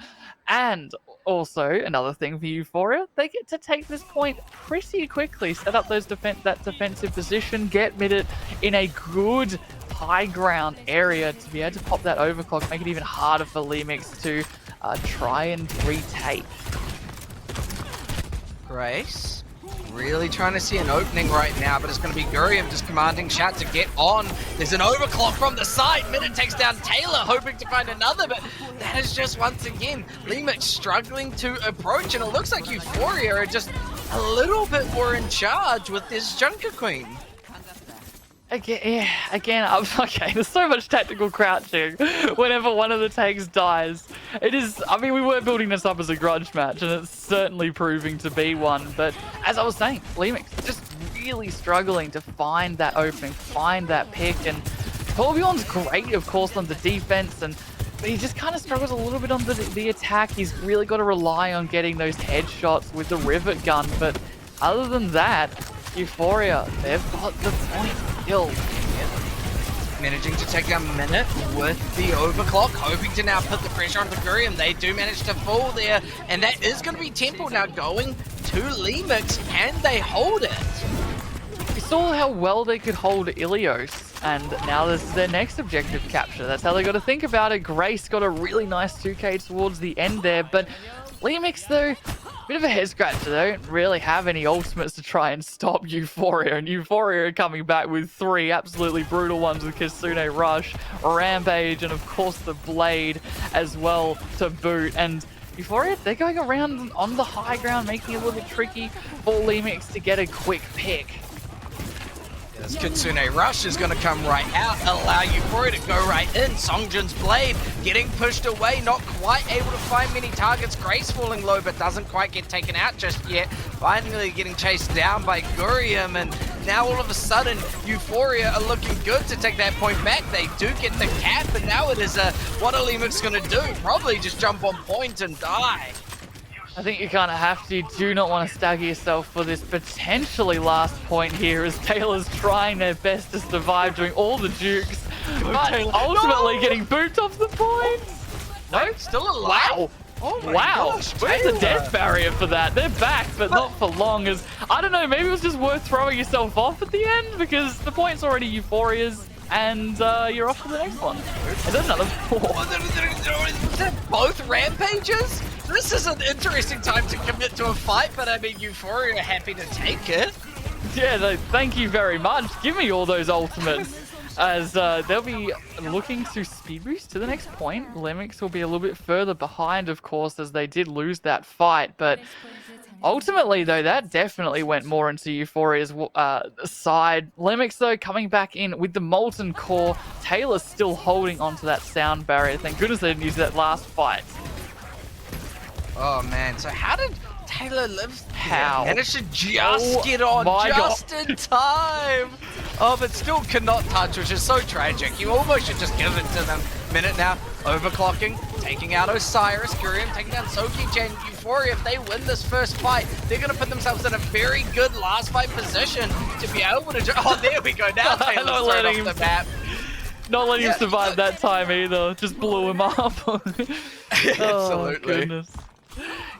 And also, another thing for Euphoria, they get to take this point pretty quickly, set up those that defensive position, get mid in a good high ground area to be able to pop that overclock, make it even harder for LEAMICS to try and retake. Grace really trying to see an opening right now, but it's going to be Gurium just commanding Shat to get on. There's an overclock from the side. Minute takes down Taylor, hoping to find another, but that is just once again LEAMICS struggling to approach, and it looks like Euphoria are just a little bit more in charge with this Junker Queen. Again, okay, there's so much tactical crouching whenever one of the tanks dies. It is, I mean, we were building this up as a grudge match, and it's certainly proving to be one. But as I was saying, LEAMICS just really struggling to find that opening, find that pick. And Torbjorn's great, of course, on the defense, but he just kind of struggles a little bit on the attack. He's really got to rely on getting those headshots with the rivet gun. But other than that, Euphoria, they've got the point still. Managing to take down Minute with the overclock, hoping to now put the pressure on the Gurium. They do manage to fall there, and that is going to be Temple now going to LEAMICS. Can they hold it? We saw how well they could hold Ilios, and now this is their next objective capture. That's how they got to think about it. Grace got a really nice 2k towards the end there, but LEAMICS though, bit of a head scratcher. They don't really have any ultimates to try and stop Euphoria, and Euphoria are coming back with 3 absolutely brutal ones with Kitsune Rush, Rampage, and of course the Blade as well to boot. And Euphoria, they're going around on the high ground, making it a little bit tricky for LEAMICS to get a quick pick. This Kitsune Rush is going to come right out, allow Euphoria to go right in. Songjin's Blade getting pushed away, not quite able to find many targets. Grace falling low, but doesn't quite get taken out just yet. Finally getting chased down by Gurium, and now all of a sudden, Euphoria are looking good to take that point back. They do get the cap, and now it is what are LEAMICS going to do? Probably just jump on point and die. I think you kind of have to. You do not want to stagger yourself for this potentially last point here, as Taylor's trying their best to survive, doing all the jukes, but ultimately getting booped off the points. No, still alive. Wow. Oh my wow. gosh, Where's the Taylor? death barrier for that? They're back, but not for long. As I don't know, maybe it was just worth throwing yourself off at the end, because the point's already Euphoria's, and you're off to the next one. And there's another 4. They're both Rampages? This is an interesting time to commit to a fight, but I mean, Euphoria are happy to take it. Yeah, no, thank you very much. Give me all those ultimates. As they'll be looking to speed boost to the next point. LEAMICS will be a little bit further behind, of course, as they did lose that fight. But ultimately, though, that definitely went more into Euphoria's side. LEAMICS, though, coming back in with the Molten Core. Taylor's still holding onto that sound barrier. Thank goodness they didn't use that last fight. Oh man, so how did Taylor live? How? Managed to just get on just in time. Oh, but still cannot touch, which is so tragic. You almost should just give it to them. Minute now, overclocking, taking out Osiris, Gurium, taking down Soki-chan, Euphoria. If they win this first fight, they're going to put themselves in a very good last fight position to be able to... Oh, there we go. Now Taylor's thrown off the map. Not letting him survive that time either. Just blew him up. Absolutely. Oh, goodness.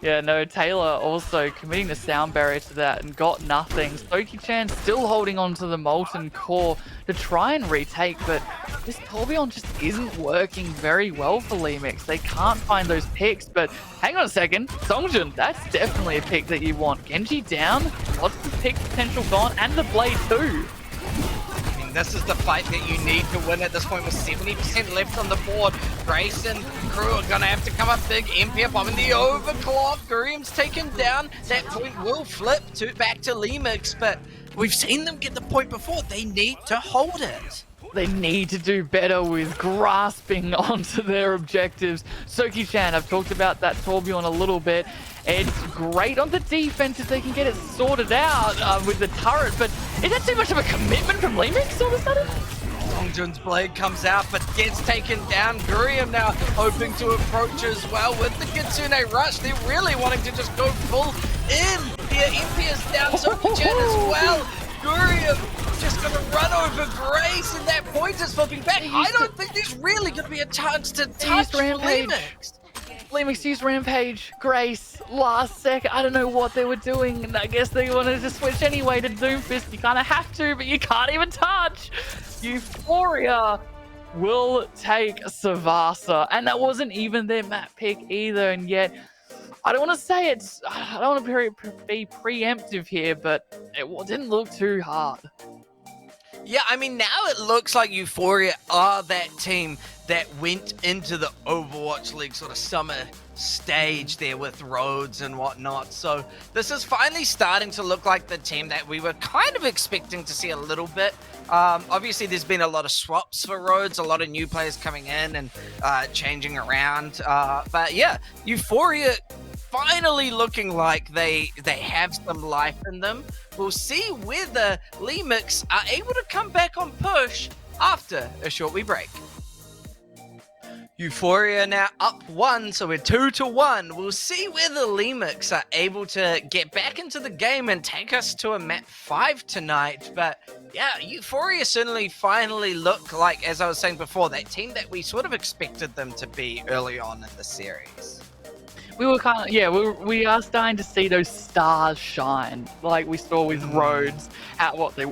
Yeah, no, Taylor also committing the sound barrier to that and got nothing. Soki-chan still holding on to the Molten Core to try and retake, but this Torbjorn just isn't working very well for LEAMICS. They can't find those picks, but hang on a second. Songjin, that's definitely a pick that you want. Genji down, lots of pick potential gone, and the Blade too. This is the fight that you need to win at this point with 70% left on the board. Grace and crew are going to have to come up big. MP up in the overclock. Gurium's taken down. That point will flip back to LEAMICS, but we've seen them get the point before. They need to hold it. They need to do better with grasping onto their objectives. Soki-chan, I've talked about that Torbjorn a little bit. It's great on the defense if they can get it sorted out with the turret, but is that too much of a commitment from LEAMICS all of a sudden? Songjin's Blade comes out, but gets taken down. Gurium now hoping to approach as well with the Kitsune Rush. They're really wanting to just go full in. The MP is down, Soki-chan as well. Gurium just gonna over Grace, and that point is flipping back. I don't think there's really going to be a chance to touch Rampage. LEAMICS. LEAMICS used Rampage, Grace, last second. I don't know what they were doing, and I guess they wanted to switch anyway to Doomfist. You kind of have to, but you can't even touch. EUPHORIA will take Savasa, and that wasn't even their map pick either, and yet I don't want to say it's, I don't want to be preemptive here, but it didn't look too hard. Yeah, I mean, now it looks like EUPHORIA are that team that went into the Overwatch League sort of summer stage there with Rhodes and whatnot. So this is finally starting to look like the team that we were kind of expecting to see a little bit. Obviously, there's been a lot of swaps for Rhodes, a lot of new players coming in and changing around. But yeah, EUPHORIA finally looking like they have some life in them. We'll see whether LEAMICS are able to come back on push after a short wee break. EUPHORIA now up 1, so we're 2-1. We'll see whether LEAMICS are able to get back into the game and take us to a map 5 tonight. But yeah, EUPHORIA certainly finally look like, as I was saying before, that team that we sort of expected them to be early on in the series. We were kind of, yeah, we are starting to see those stars shine, like we saw with Rhodes.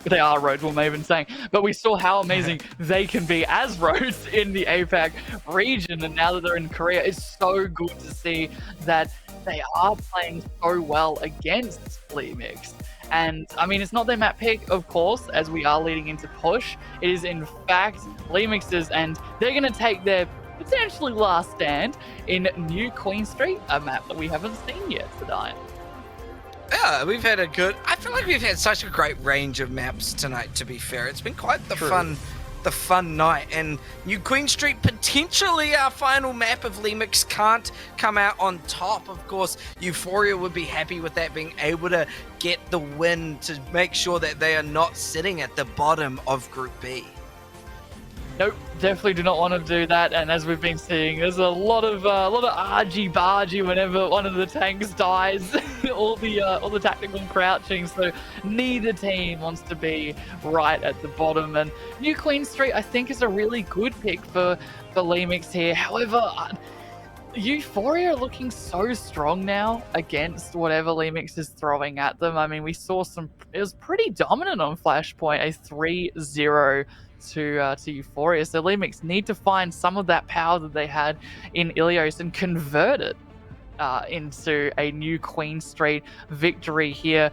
They are Rhodes, what am I saying? But we saw how amazing they can be as Rhodes in the APAC region, and now that they're in Korea, it's so good to see that they are playing so well against LEAMICS. And I mean, it's not their map pick, of course, as we are leading into push. It is in fact LEAMICS's, and they're going to take their potentially last stand in New Queen Street, a map that we haven't seen yet tonight. Yeah, we've had I feel like we've had such a great range of maps tonight, to be fair. It's been quite the fun night, and New Queen Street potentially our final map if LEAMICS can't come out on top. Of course, EUPHORIA would be happy with that, being able to get the win to make sure that they are not sitting at the bottom of Group B. Nope, definitely do not want to do that. And as we've been seeing, there's a lot of argy-bargy whenever one of the tanks dies. all the tactical crouching. So neither team wants to be right at the bottom. And New Queen Street, I think, is a really good pick for LEAMICS here. However, EUPHORIA are looking so strong now against whatever LEAMICS is throwing at them. I mean, we saw it was pretty dominant on Flashpoint, a 3-0 to EUPHORIA. So LEAMICS need to find some of that power that they had in Ilios and convert it into a New Queen Street victory here.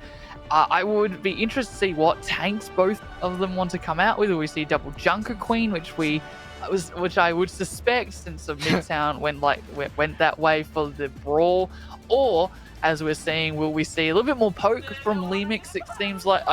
I would be interested to see what tanks both of them want to come out with. Will we see double Junker Queen, which I would suspect, since the Midtown went that way for the brawl, or as we're seeing, will we see a little bit more poke from LEAMICS? It seems like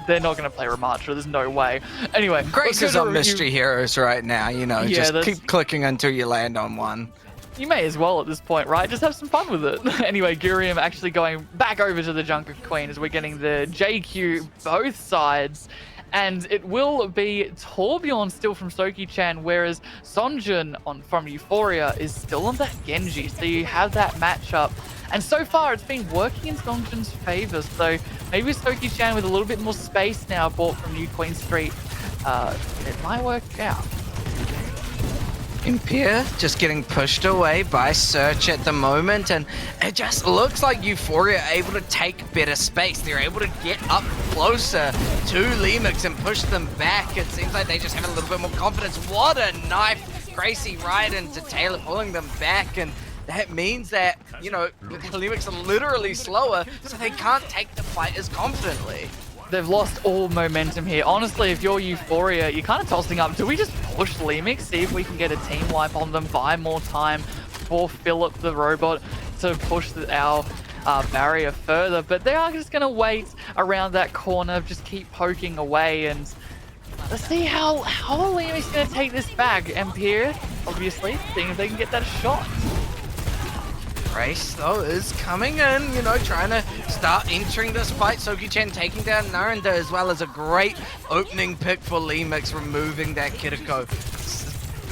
they're not going to play Ramattra. There's no way. Anyway, Grace is on Mystery Heroes right now, Yeah, just keep clicking until you land on one. You may as well at this point, right? Just have some fun with it. Anyway, Gurium actually going back over to the Junker Queen as we're getting the JQ both sides. And it will be Torbjorn still from Soki-chan, whereas Sonjun from EUPHORIA is still on that Genji. So you have that matchup. And so far, it's been working in Songjun's favor. So maybe Soki-chan with a little bit more space now bought from New Queen Street. It might work out. Impia just getting pushed away by Search at the moment, and it just looks like EUPHORIA are able to take better space. They're able to get up closer to LEAMICS and push them back. It seems like they just have a little bit more confidence. What a knife! Gracie right into Taylor, pulling them back, and that means that, LEAMICS are literally slower, so they can't take the fight as confidently. They've lost all momentum here. Honestly, if you're EUPHORIA, you're kind of tossing up. Do we just push LEAMICS, see if we can get a team wipe on them, buy more time for Philip the robot to push our barrier further? But they are just going to wait around that corner, just keep poking away, and let's see how LEAMICS going to take this back. Empire, obviously, seeing if they can get that shot. Grace, though, is coming in, trying to start entering this fight. Soki-chan taking down Narendra, as well as a great opening pick for LEAMICS, removing that Kiriko.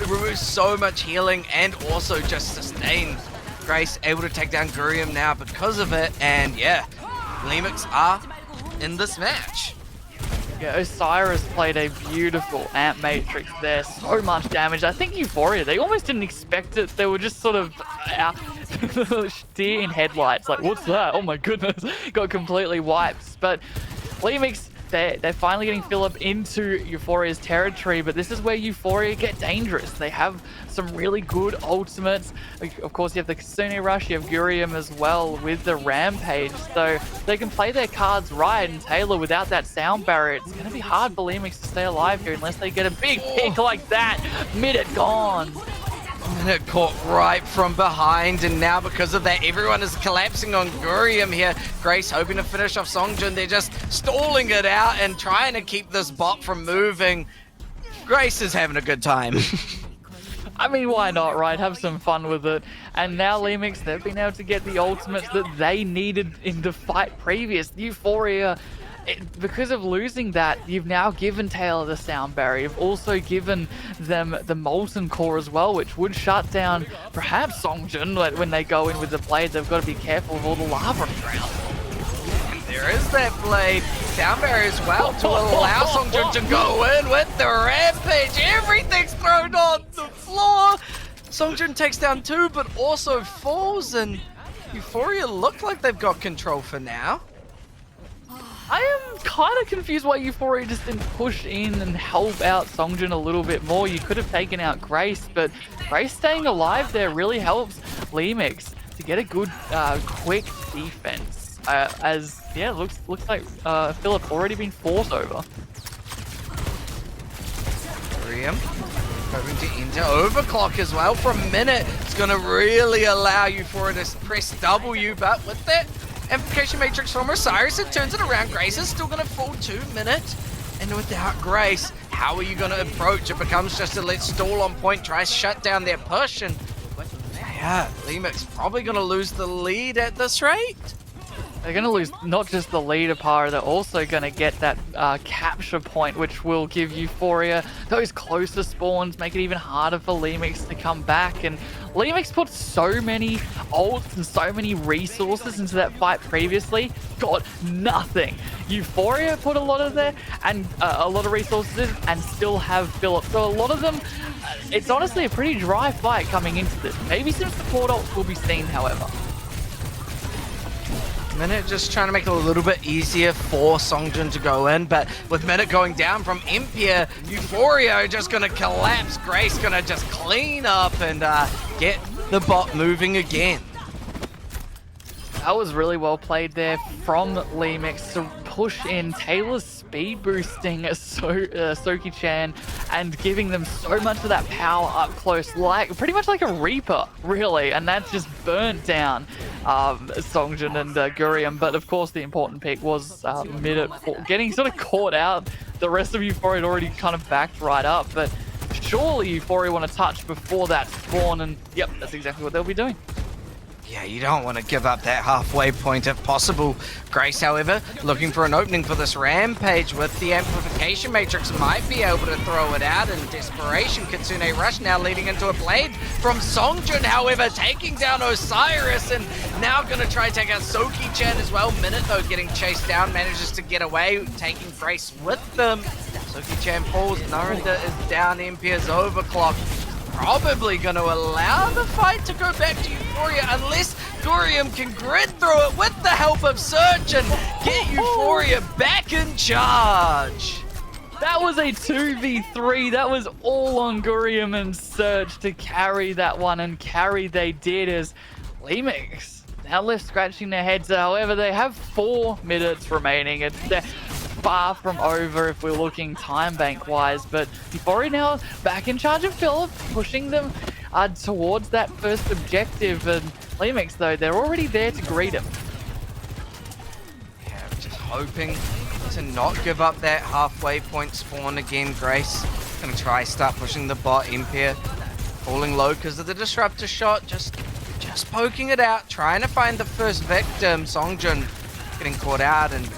It removes so much healing and also just sustain. Grace able to take down Gurium now because of it, and yeah, LEAMICS are in this match. Yeah, Osiris played a beautiful amp matrix there. So much damage. I think EUPHORIA, they almost didn't expect it. They were just sort of out, deer in headlights. Like, what's that? Oh my goodness. Got completely wiped. But LEAMICS, they're finally getting Philip into EUPHORIA's territory, but this is where EUPHORIA get dangerous. They have some really good ultimates. Of course, you have the Kitsune Rush, you have Gurium as well with the Rampage, so they can play their cards right. And Taylor, without that sound barrier, it's going to be hard for LEAMICS to stay alive here unless they get a big pick like that. Minute gone. Minute caught right from behind, and now because of that, everyone is collapsing on Gurium here. Grace hoping to finish off Songjin. They're just stalling it out and trying to keep this bot from moving. Grace is having a good time. I mean, why not, right? Have some fun with it. And now LEAMICS, they've been able to get the ultimates that they needed in the fight previous. EUPHORIA, because of losing that, you've now given Taylor the sound barrier. You've also given them the Molten Core as well, which would shut down perhaps Songjin when they go in with the blade. They've got to be careful of all the lava around. There is that blade sound barrier as well to allow Songjin to go in with the Rampage. Everything's thrown on the floor. Songjin takes down 2, but also falls, and EUPHORIA look like they've got control for now. I am kind of confused why EUPHORIA just didn't push in and help out Songjin a little bit more. You could have taken out Grace, but Grace staying alive there really helps LEAMICS to get a good, quick defense. As yeah, looks like Philip already been forced over. Gurium hoping to enter overclock as well for a minute. It's going to really allow EUPHORIA to press W, but with that amplification matrix from Osiris, it turns it around. Grace is still going to fall 2 minutes, and without Grace, how are you going to approach? It becomes just a let's stall on point, try to shut down their push, and yeah, LEAMICS probably going to lose the lead at this rate. They're going to lose not just the leader power, they're also going to get that capture point, which will give EUPHORIA those closer spawns, make it even harder for LEAMICS to come back. And LEAMICS put so many ults and so many resources into that fight previously, got nothing. EUPHORIA put a lot of there and a lot of resources in, and still have Philip. So a lot of them, it's honestly a pretty dry fight coming into this. Maybe some support ults will be seen, however. Minute just trying to make it a little bit easier for Songjin to go in, but with Minute going down from Imp here, EUPHORIA just going to collapse. Grace going to just clean up and get the bot moving again. That was really well played there from LEAMICS to push in Taylor's speed boosting Soki-chan and giving them so much of that power up close, like pretty much like a Reaper, really, and that's just burnt down Songjin and Gurium. But of course the important pick was Minute getting sort of caught out. The rest of EUPHORIA had already kind of backed right up, but surely EUPHORIA want to touch before that spawn, and yep, that's exactly what they'll be doing. Yeah, you don't want to give up that halfway point if possible. Grace, however, looking for an opening for this Rampage with the amplification matrix, might be able to throw it out in desperation. Kitsune Rush now leading into a blade from Songjin, however, taking down Osiris, and now going to try to take out Soki-chan as well. Minute, though, getting chased down, manages to get away, taking Grace with them. Soki-chan falls, Narinda is down, MP's overclock. Probably going to allow the fight to go back to EUPHORIA unless Gurium can grid through it with the help of Search and get EUPHORIA back in charge. That was a 2v3. That was all on Gurium and Search to carry that one, and carry they did, as LEAMICS now left scratching their heads. However, they have 4 minutes remaining. They're far from over if we're looking time bank wise, but EUPHORIA now back in charge of Philip, pushing them towards that first objective. And LEAMICS, though, they're already there to greet him. Yeah, just hoping to not give up that halfway point spawn again. Grace gonna try start pushing the bot. Impia falling low because of the disruptor shot, just poking it out, trying to find the first victim. Songjin getting caught out, and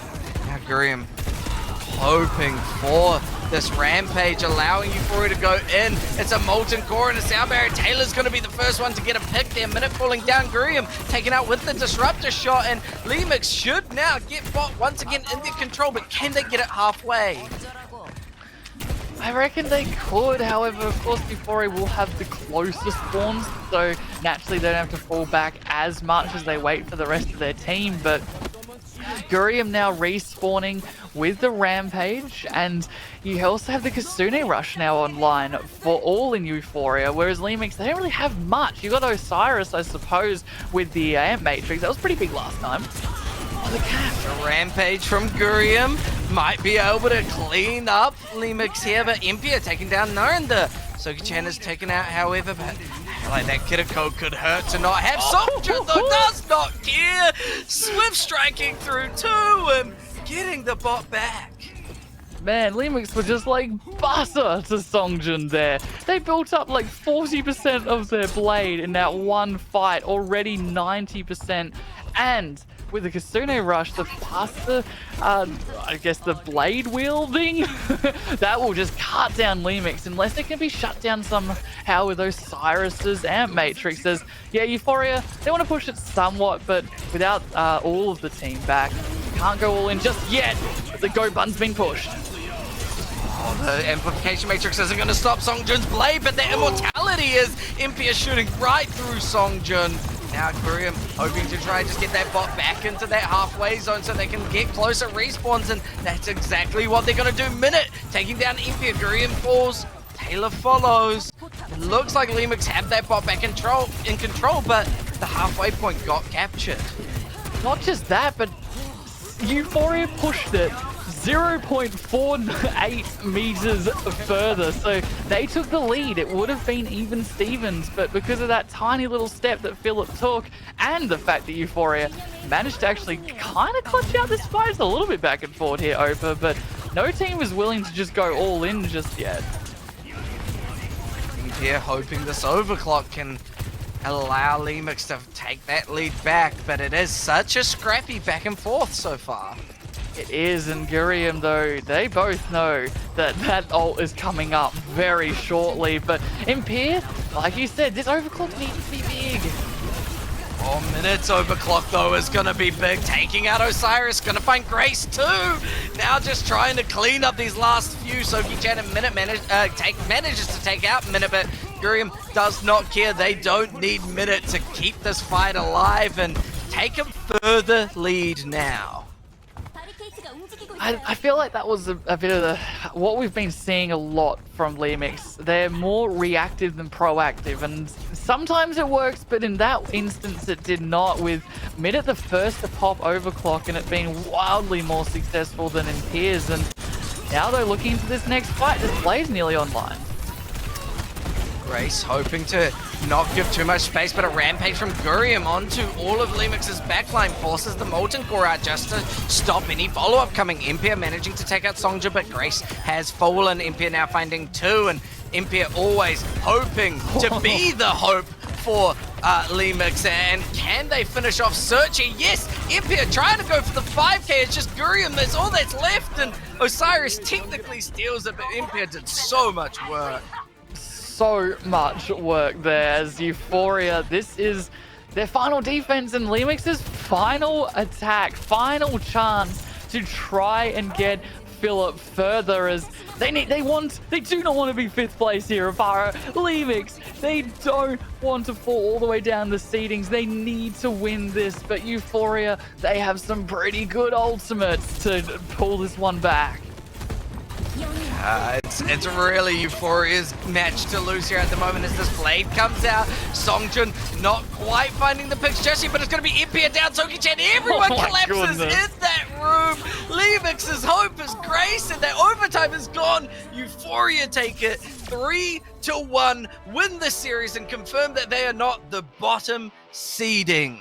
now Gurium hoping for This Rampage allowing Euphoria to go in. It's a Molten Core and a Sound Barrier. Taylor's going to be the first one to get a pick there. Minute falling down. Gurium taken out with the Disruptor shot, and LEAMICS should now get bot once again in their control, but can they get it halfway? I reckon they could, however, of course, Euphoria will have the closest spawns, so naturally they don't have to fall back as much as they wait for the rest of their team, but Gurium now respawning with the Rampage, and you also have the Kasune Rush now online for all in Euphoria, whereas LEAMICS, they don't really have much. You got Osiris, I suppose, with the Amp Matrix. That was pretty big last time. Oh, the cap. A Rampage from Gurium might be able to clean up LEAMICS here, but Impia taking down Naranda. Soki-chan is taken out, however, but like that Kiriko could hurt to not have. Songjun though does not care. Swift striking through too and getting the bot back. Man, LEAMICS were just like butter to Songjun there. They built up like 40% of their blade in that one fight, already 90%, and with the Kasune Rush, the faster, I guess the blade wielding, that will just cut down LEAMICS unless it can be shut down somehow with those Cyrus's Amp Matrixes. Yeah, Euphoria, they want to push it somewhat, but without all of the team back, can't go all in just yet. But the Go Bun's been pushed. Oh, the Amplification Matrix isn't going to stop Songjun's blade, but the Immortality is Impia shooting right through Songjun. Now Gurium hoping to try and just get that bot back into that halfway zone so they can get closer respawns, and that's exactly what they're going to do. Minute taking down Impia. Gurium falls. Taylor follows. It looks like LEAMICS have that bot back in control, but the halfway point got captured. Not just that, but Euphoria pushed it 0.48 meters further, so they took the lead. It would have been even Stevens, but because of that tiny little step that Philip took, and the fact that Euphoria managed to actually kind of clutch out this fight, it's a little bit back and forth here, Opa, but no team is willing to just go all in just yet. Here hoping this overclock can allow LEAMICS to take that lead back, but it is such a scrappy back and forth so far. It is, and Gurium, though, they both know that that ult is coming up very shortly, but Impia, like you said, this overclock needs to be big. 4 minutes overclock, though, is going to be big. Taking out Osiris, going to find Grace, too. Now just trying to clean up these last few. Soki-chan and Minute manages to take out Minute, but Gurium does not care. They don't need Minute to keep this fight alive and take a further lead now. I feel like that was a bit of what we've been seeing a lot from LEAMICS. They're more reactive than proactive, and sometimes it works, but in that instance it did not, with Minute the first to pop overclock and it being wildly more successful than in Piers. And now they're looking into this next fight. This play's nearly online. Grace hoping to not give too much space, but a Rampage from Gurium onto all of LEAMICS' backline forces the Molten Core out just to stop any follow-up coming. Impia managing to take out Songjun, but Grace has fallen. Impia now finding two, and Impia always hoping to be the hope for LEAMICS. And can they finish off Searchy? Yes, Impia trying to go for the 5k. It's just Gurium, that's all that's left, and Osiris technically steals it, but Impia did so much work. So much work there as Euphoria. This is their final defense and LEAMICS' final attack, final chance to try and get Philip further, as they do not want to be 5th place here, EUPHORIA. LEAMICS, they don't want to fall all the way down the seedings. They need to win this, but Euphoria, they have some pretty good ultimates to pull this one back. It's really Euphoria's match to lose here at the moment as this blade comes out. Songjun not quite finding the picks just yet, but it's going to be Impia down. Soki-chan, everyone collapses in that room. LEAMICS' hope is Grace, and their overtime is gone. Euphoria take it 3-1, win the series, and confirm that they are not the bottom seeding.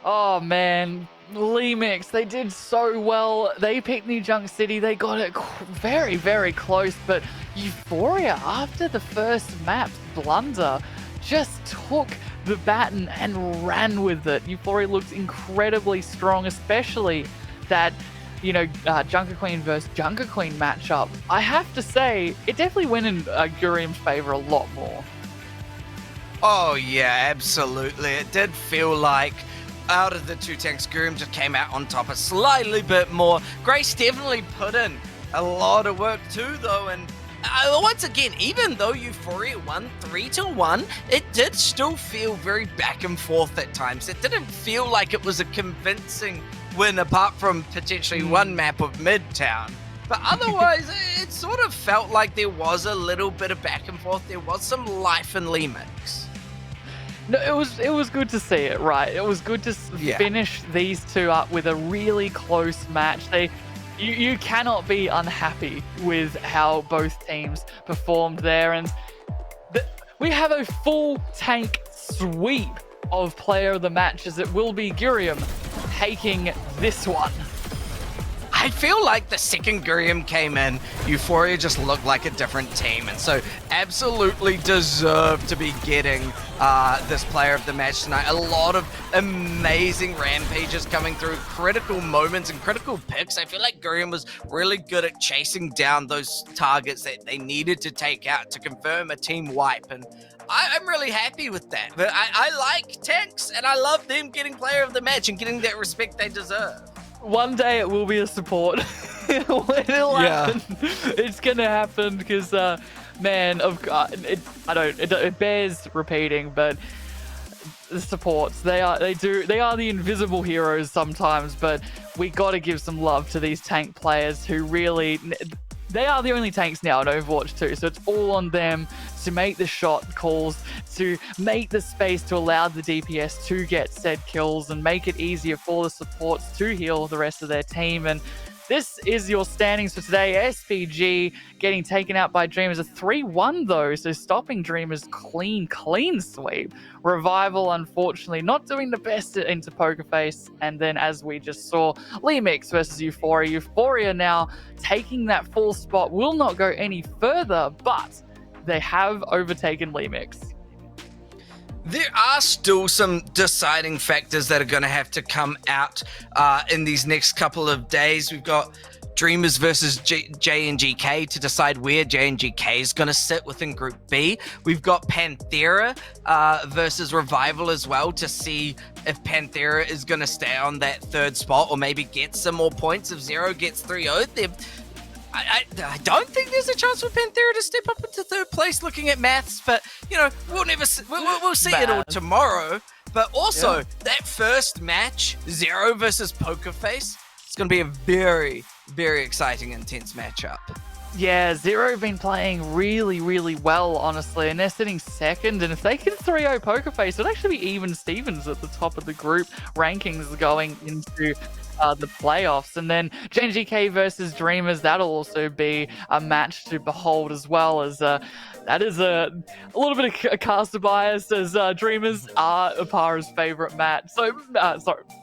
Oh man, LEAMICS, they did so well. They picked New Junk City. They got it very, very close. But Euphoria, after the first map's blunder, just took the baton and ran with it. Euphoria looked incredibly strong, especially that Junker Queen versus Junker Queen matchup, I have to say it definitely went in Gurium's favor a lot more. Oh yeah, absolutely. It did feel like out of the two tanks, Gurium just came out on top a slightly bit more. Grace definitely put in a lot of work too, though, and once again, even though Euphoria won 3-1, it did still feel very back and forth at times. It didn't feel like it was a convincing win, apart from potentially one map of Midtown. But otherwise, it sort of felt like there was a little bit of back and forth. There was some life in LEAMICS. No, it was good to see it, right? It was good to finish these two up with a really close match. You cannot be unhappy with how both teams performed there, and we have a full tank sweep of player of the match, as it will be Gurium taking this one. I feel like the second Gurium came in, Euphoria just looked like a different team, and so absolutely deserved to be getting this player of the match tonight. A lot of amazing rampages coming through, critical moments and critical picks. I feel like Gurium was really good at chasing down those targets that they needed to take out to confirm a team wipe, and I'm really happy with that. But I like tanks, and I love them getting player of the match and getting that respect they deserve. One day it will be a support. It'll happen. It's gonna happen because, man, it bears repeating, but the supports, they are the invisible heroes sometimes. But we got to give some love to these tank players who really. They are the only tanks now in Overwatch 2, so it's all on them to make the shot calls, to make the space to allow the DPS to get said kills and make it easier for the supports to heal the rest of their team. And this is your standings for today. SPG getting taken out by Dreamers, a 3-1 though, so stopping Dreamers clean sweep. Revival, unfortunately, not doing the best into Poker Face. And then, as we just saw, LEAMICS versus Euphoria. Euphoria now taking that full spot, will not go any further, but they have overtaken LEAMICS. There are still some deciding factors that are going to have to come out in these next couple of days. We've got Dreamers versus JNGK to decide where JNGK is going to sit within Group B. We've got Panthera versus Revival as well to see if Panthera is going to stay on that third spot or maybe get some more points if Zero gets 3-0. I don't think there's a chance for Panthera to step up into third place looking at maths, but, we'll see it all tomorrow. But also, that first match, Zero versus Poker Face, it's going to be a very, very exciting, intense matchup. Yeah, Zero been playing really, really well, honestly, and they're sitting second, and if they can 3-0 Poker Face, it'll actually be even Stevens at the top of the group rankings going into the playoffs. And then JNGK versus Dreamers, that'll also be a match to behold, as well, as that is a little bit of a caster bias, as Dreamers are Apara's favorite match. So,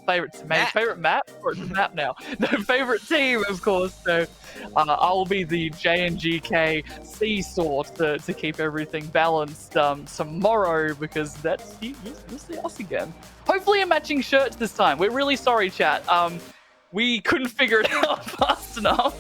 favorite map? Or it's a map now. No, favorite team, of course. So I'll be the JNGK seesaw to keep everything balanced tomorrow, because that's you'll see us again. Hopefully a matching shirts this time. We're really sorry, chat. We couldn't figure it out fast enough.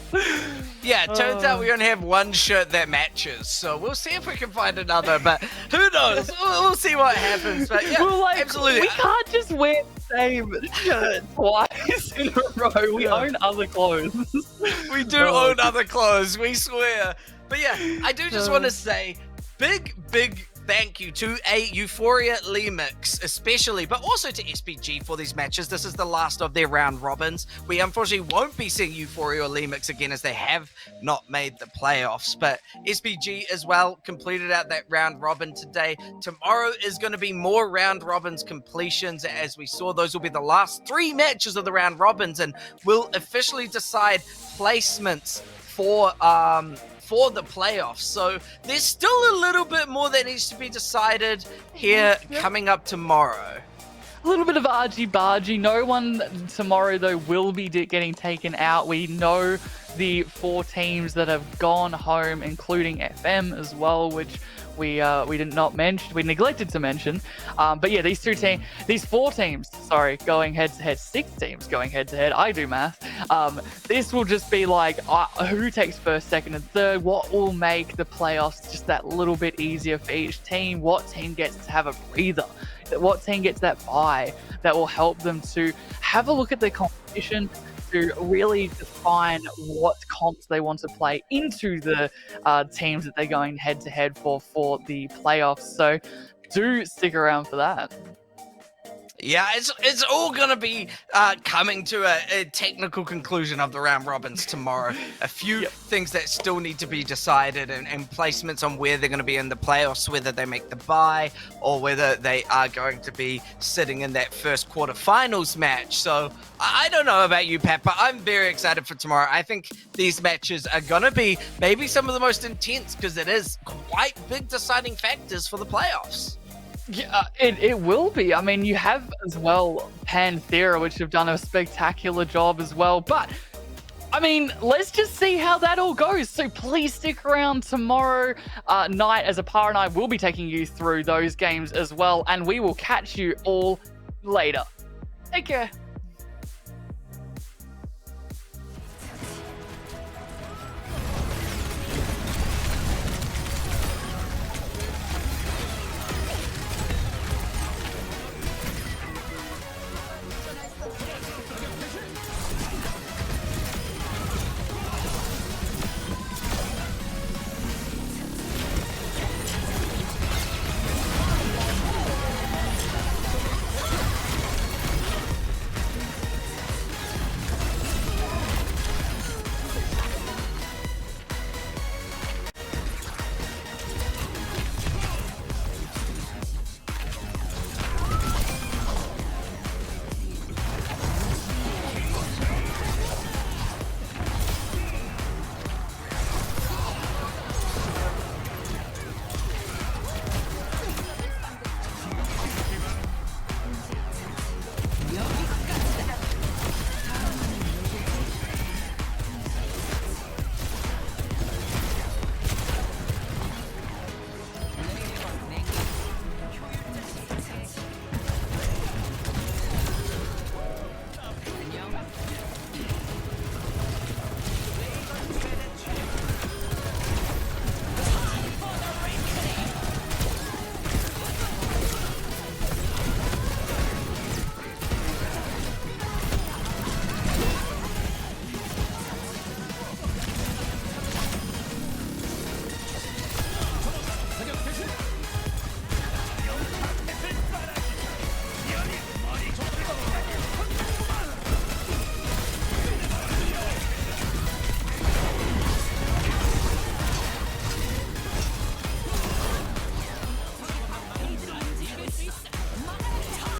Yeah, it turns out we only have one shirt that matches, so we'll see if we can find another, but who knows? We'll see what happens, but yeah, absolutely. We can't just wear the same shirt twice in a row. We own other clothes. We do own other clothes, we swear. But yeah, I do just want to say big thank you to Euphoria LEAMICS especially, but also to SPG for these matches. This is the last of their round robins. We unfortunately won't be seeing Euphoria or LEAMICS again, as they have not made the playoffs, but SPG as well completed out that round robin today. Tomorrow is going to be more round robins completions. As we saw, those will be the last 3 matches of the round robins, and will officially decide placements for the playoffs. So there's still a little bit more that needs to be decided here coming up tomorrow. A little bit of argy-bargy. No one tomorrow, though, will be getting taken out. We know the 4 teams that have gone home, including FM as well, which we did not mention, we neglected to mention. But yeah, these 4 teams, sorry, going head to head, 6 teams going head to head. I do math. This will just be like who takes first, second, and third. What will make the playoffs just that little bit easier for each team? What team gets to have a breather? What team gets that bye that will help them to have a look at their competition, to really define what comps they want to play into the teams that they're going head to head for the playoffs. So do stick around for that. Yeah, it's all going to be coming to a technical conclusion of the round robins tomorrow. A few things that still need to be decided, and placements on where they're going to be in the playoffs, whether they make the bye or whether they are going to be sitting in that first quarterfinals match. So I don't know about you, Pat, but I'm very excited for tomorrow. I think these matches are going to be maybe some of the most intense because it is quite big deciding factors for the playoffs. Yeah, it will be. I mean, you have as well Panthera, which have done a spectacular job as well. But, I mean, let's just see how that all goes. So please stick around tomorrow night, as Apara and I will be taking you through those games as well. And we will catch you all later. Take care.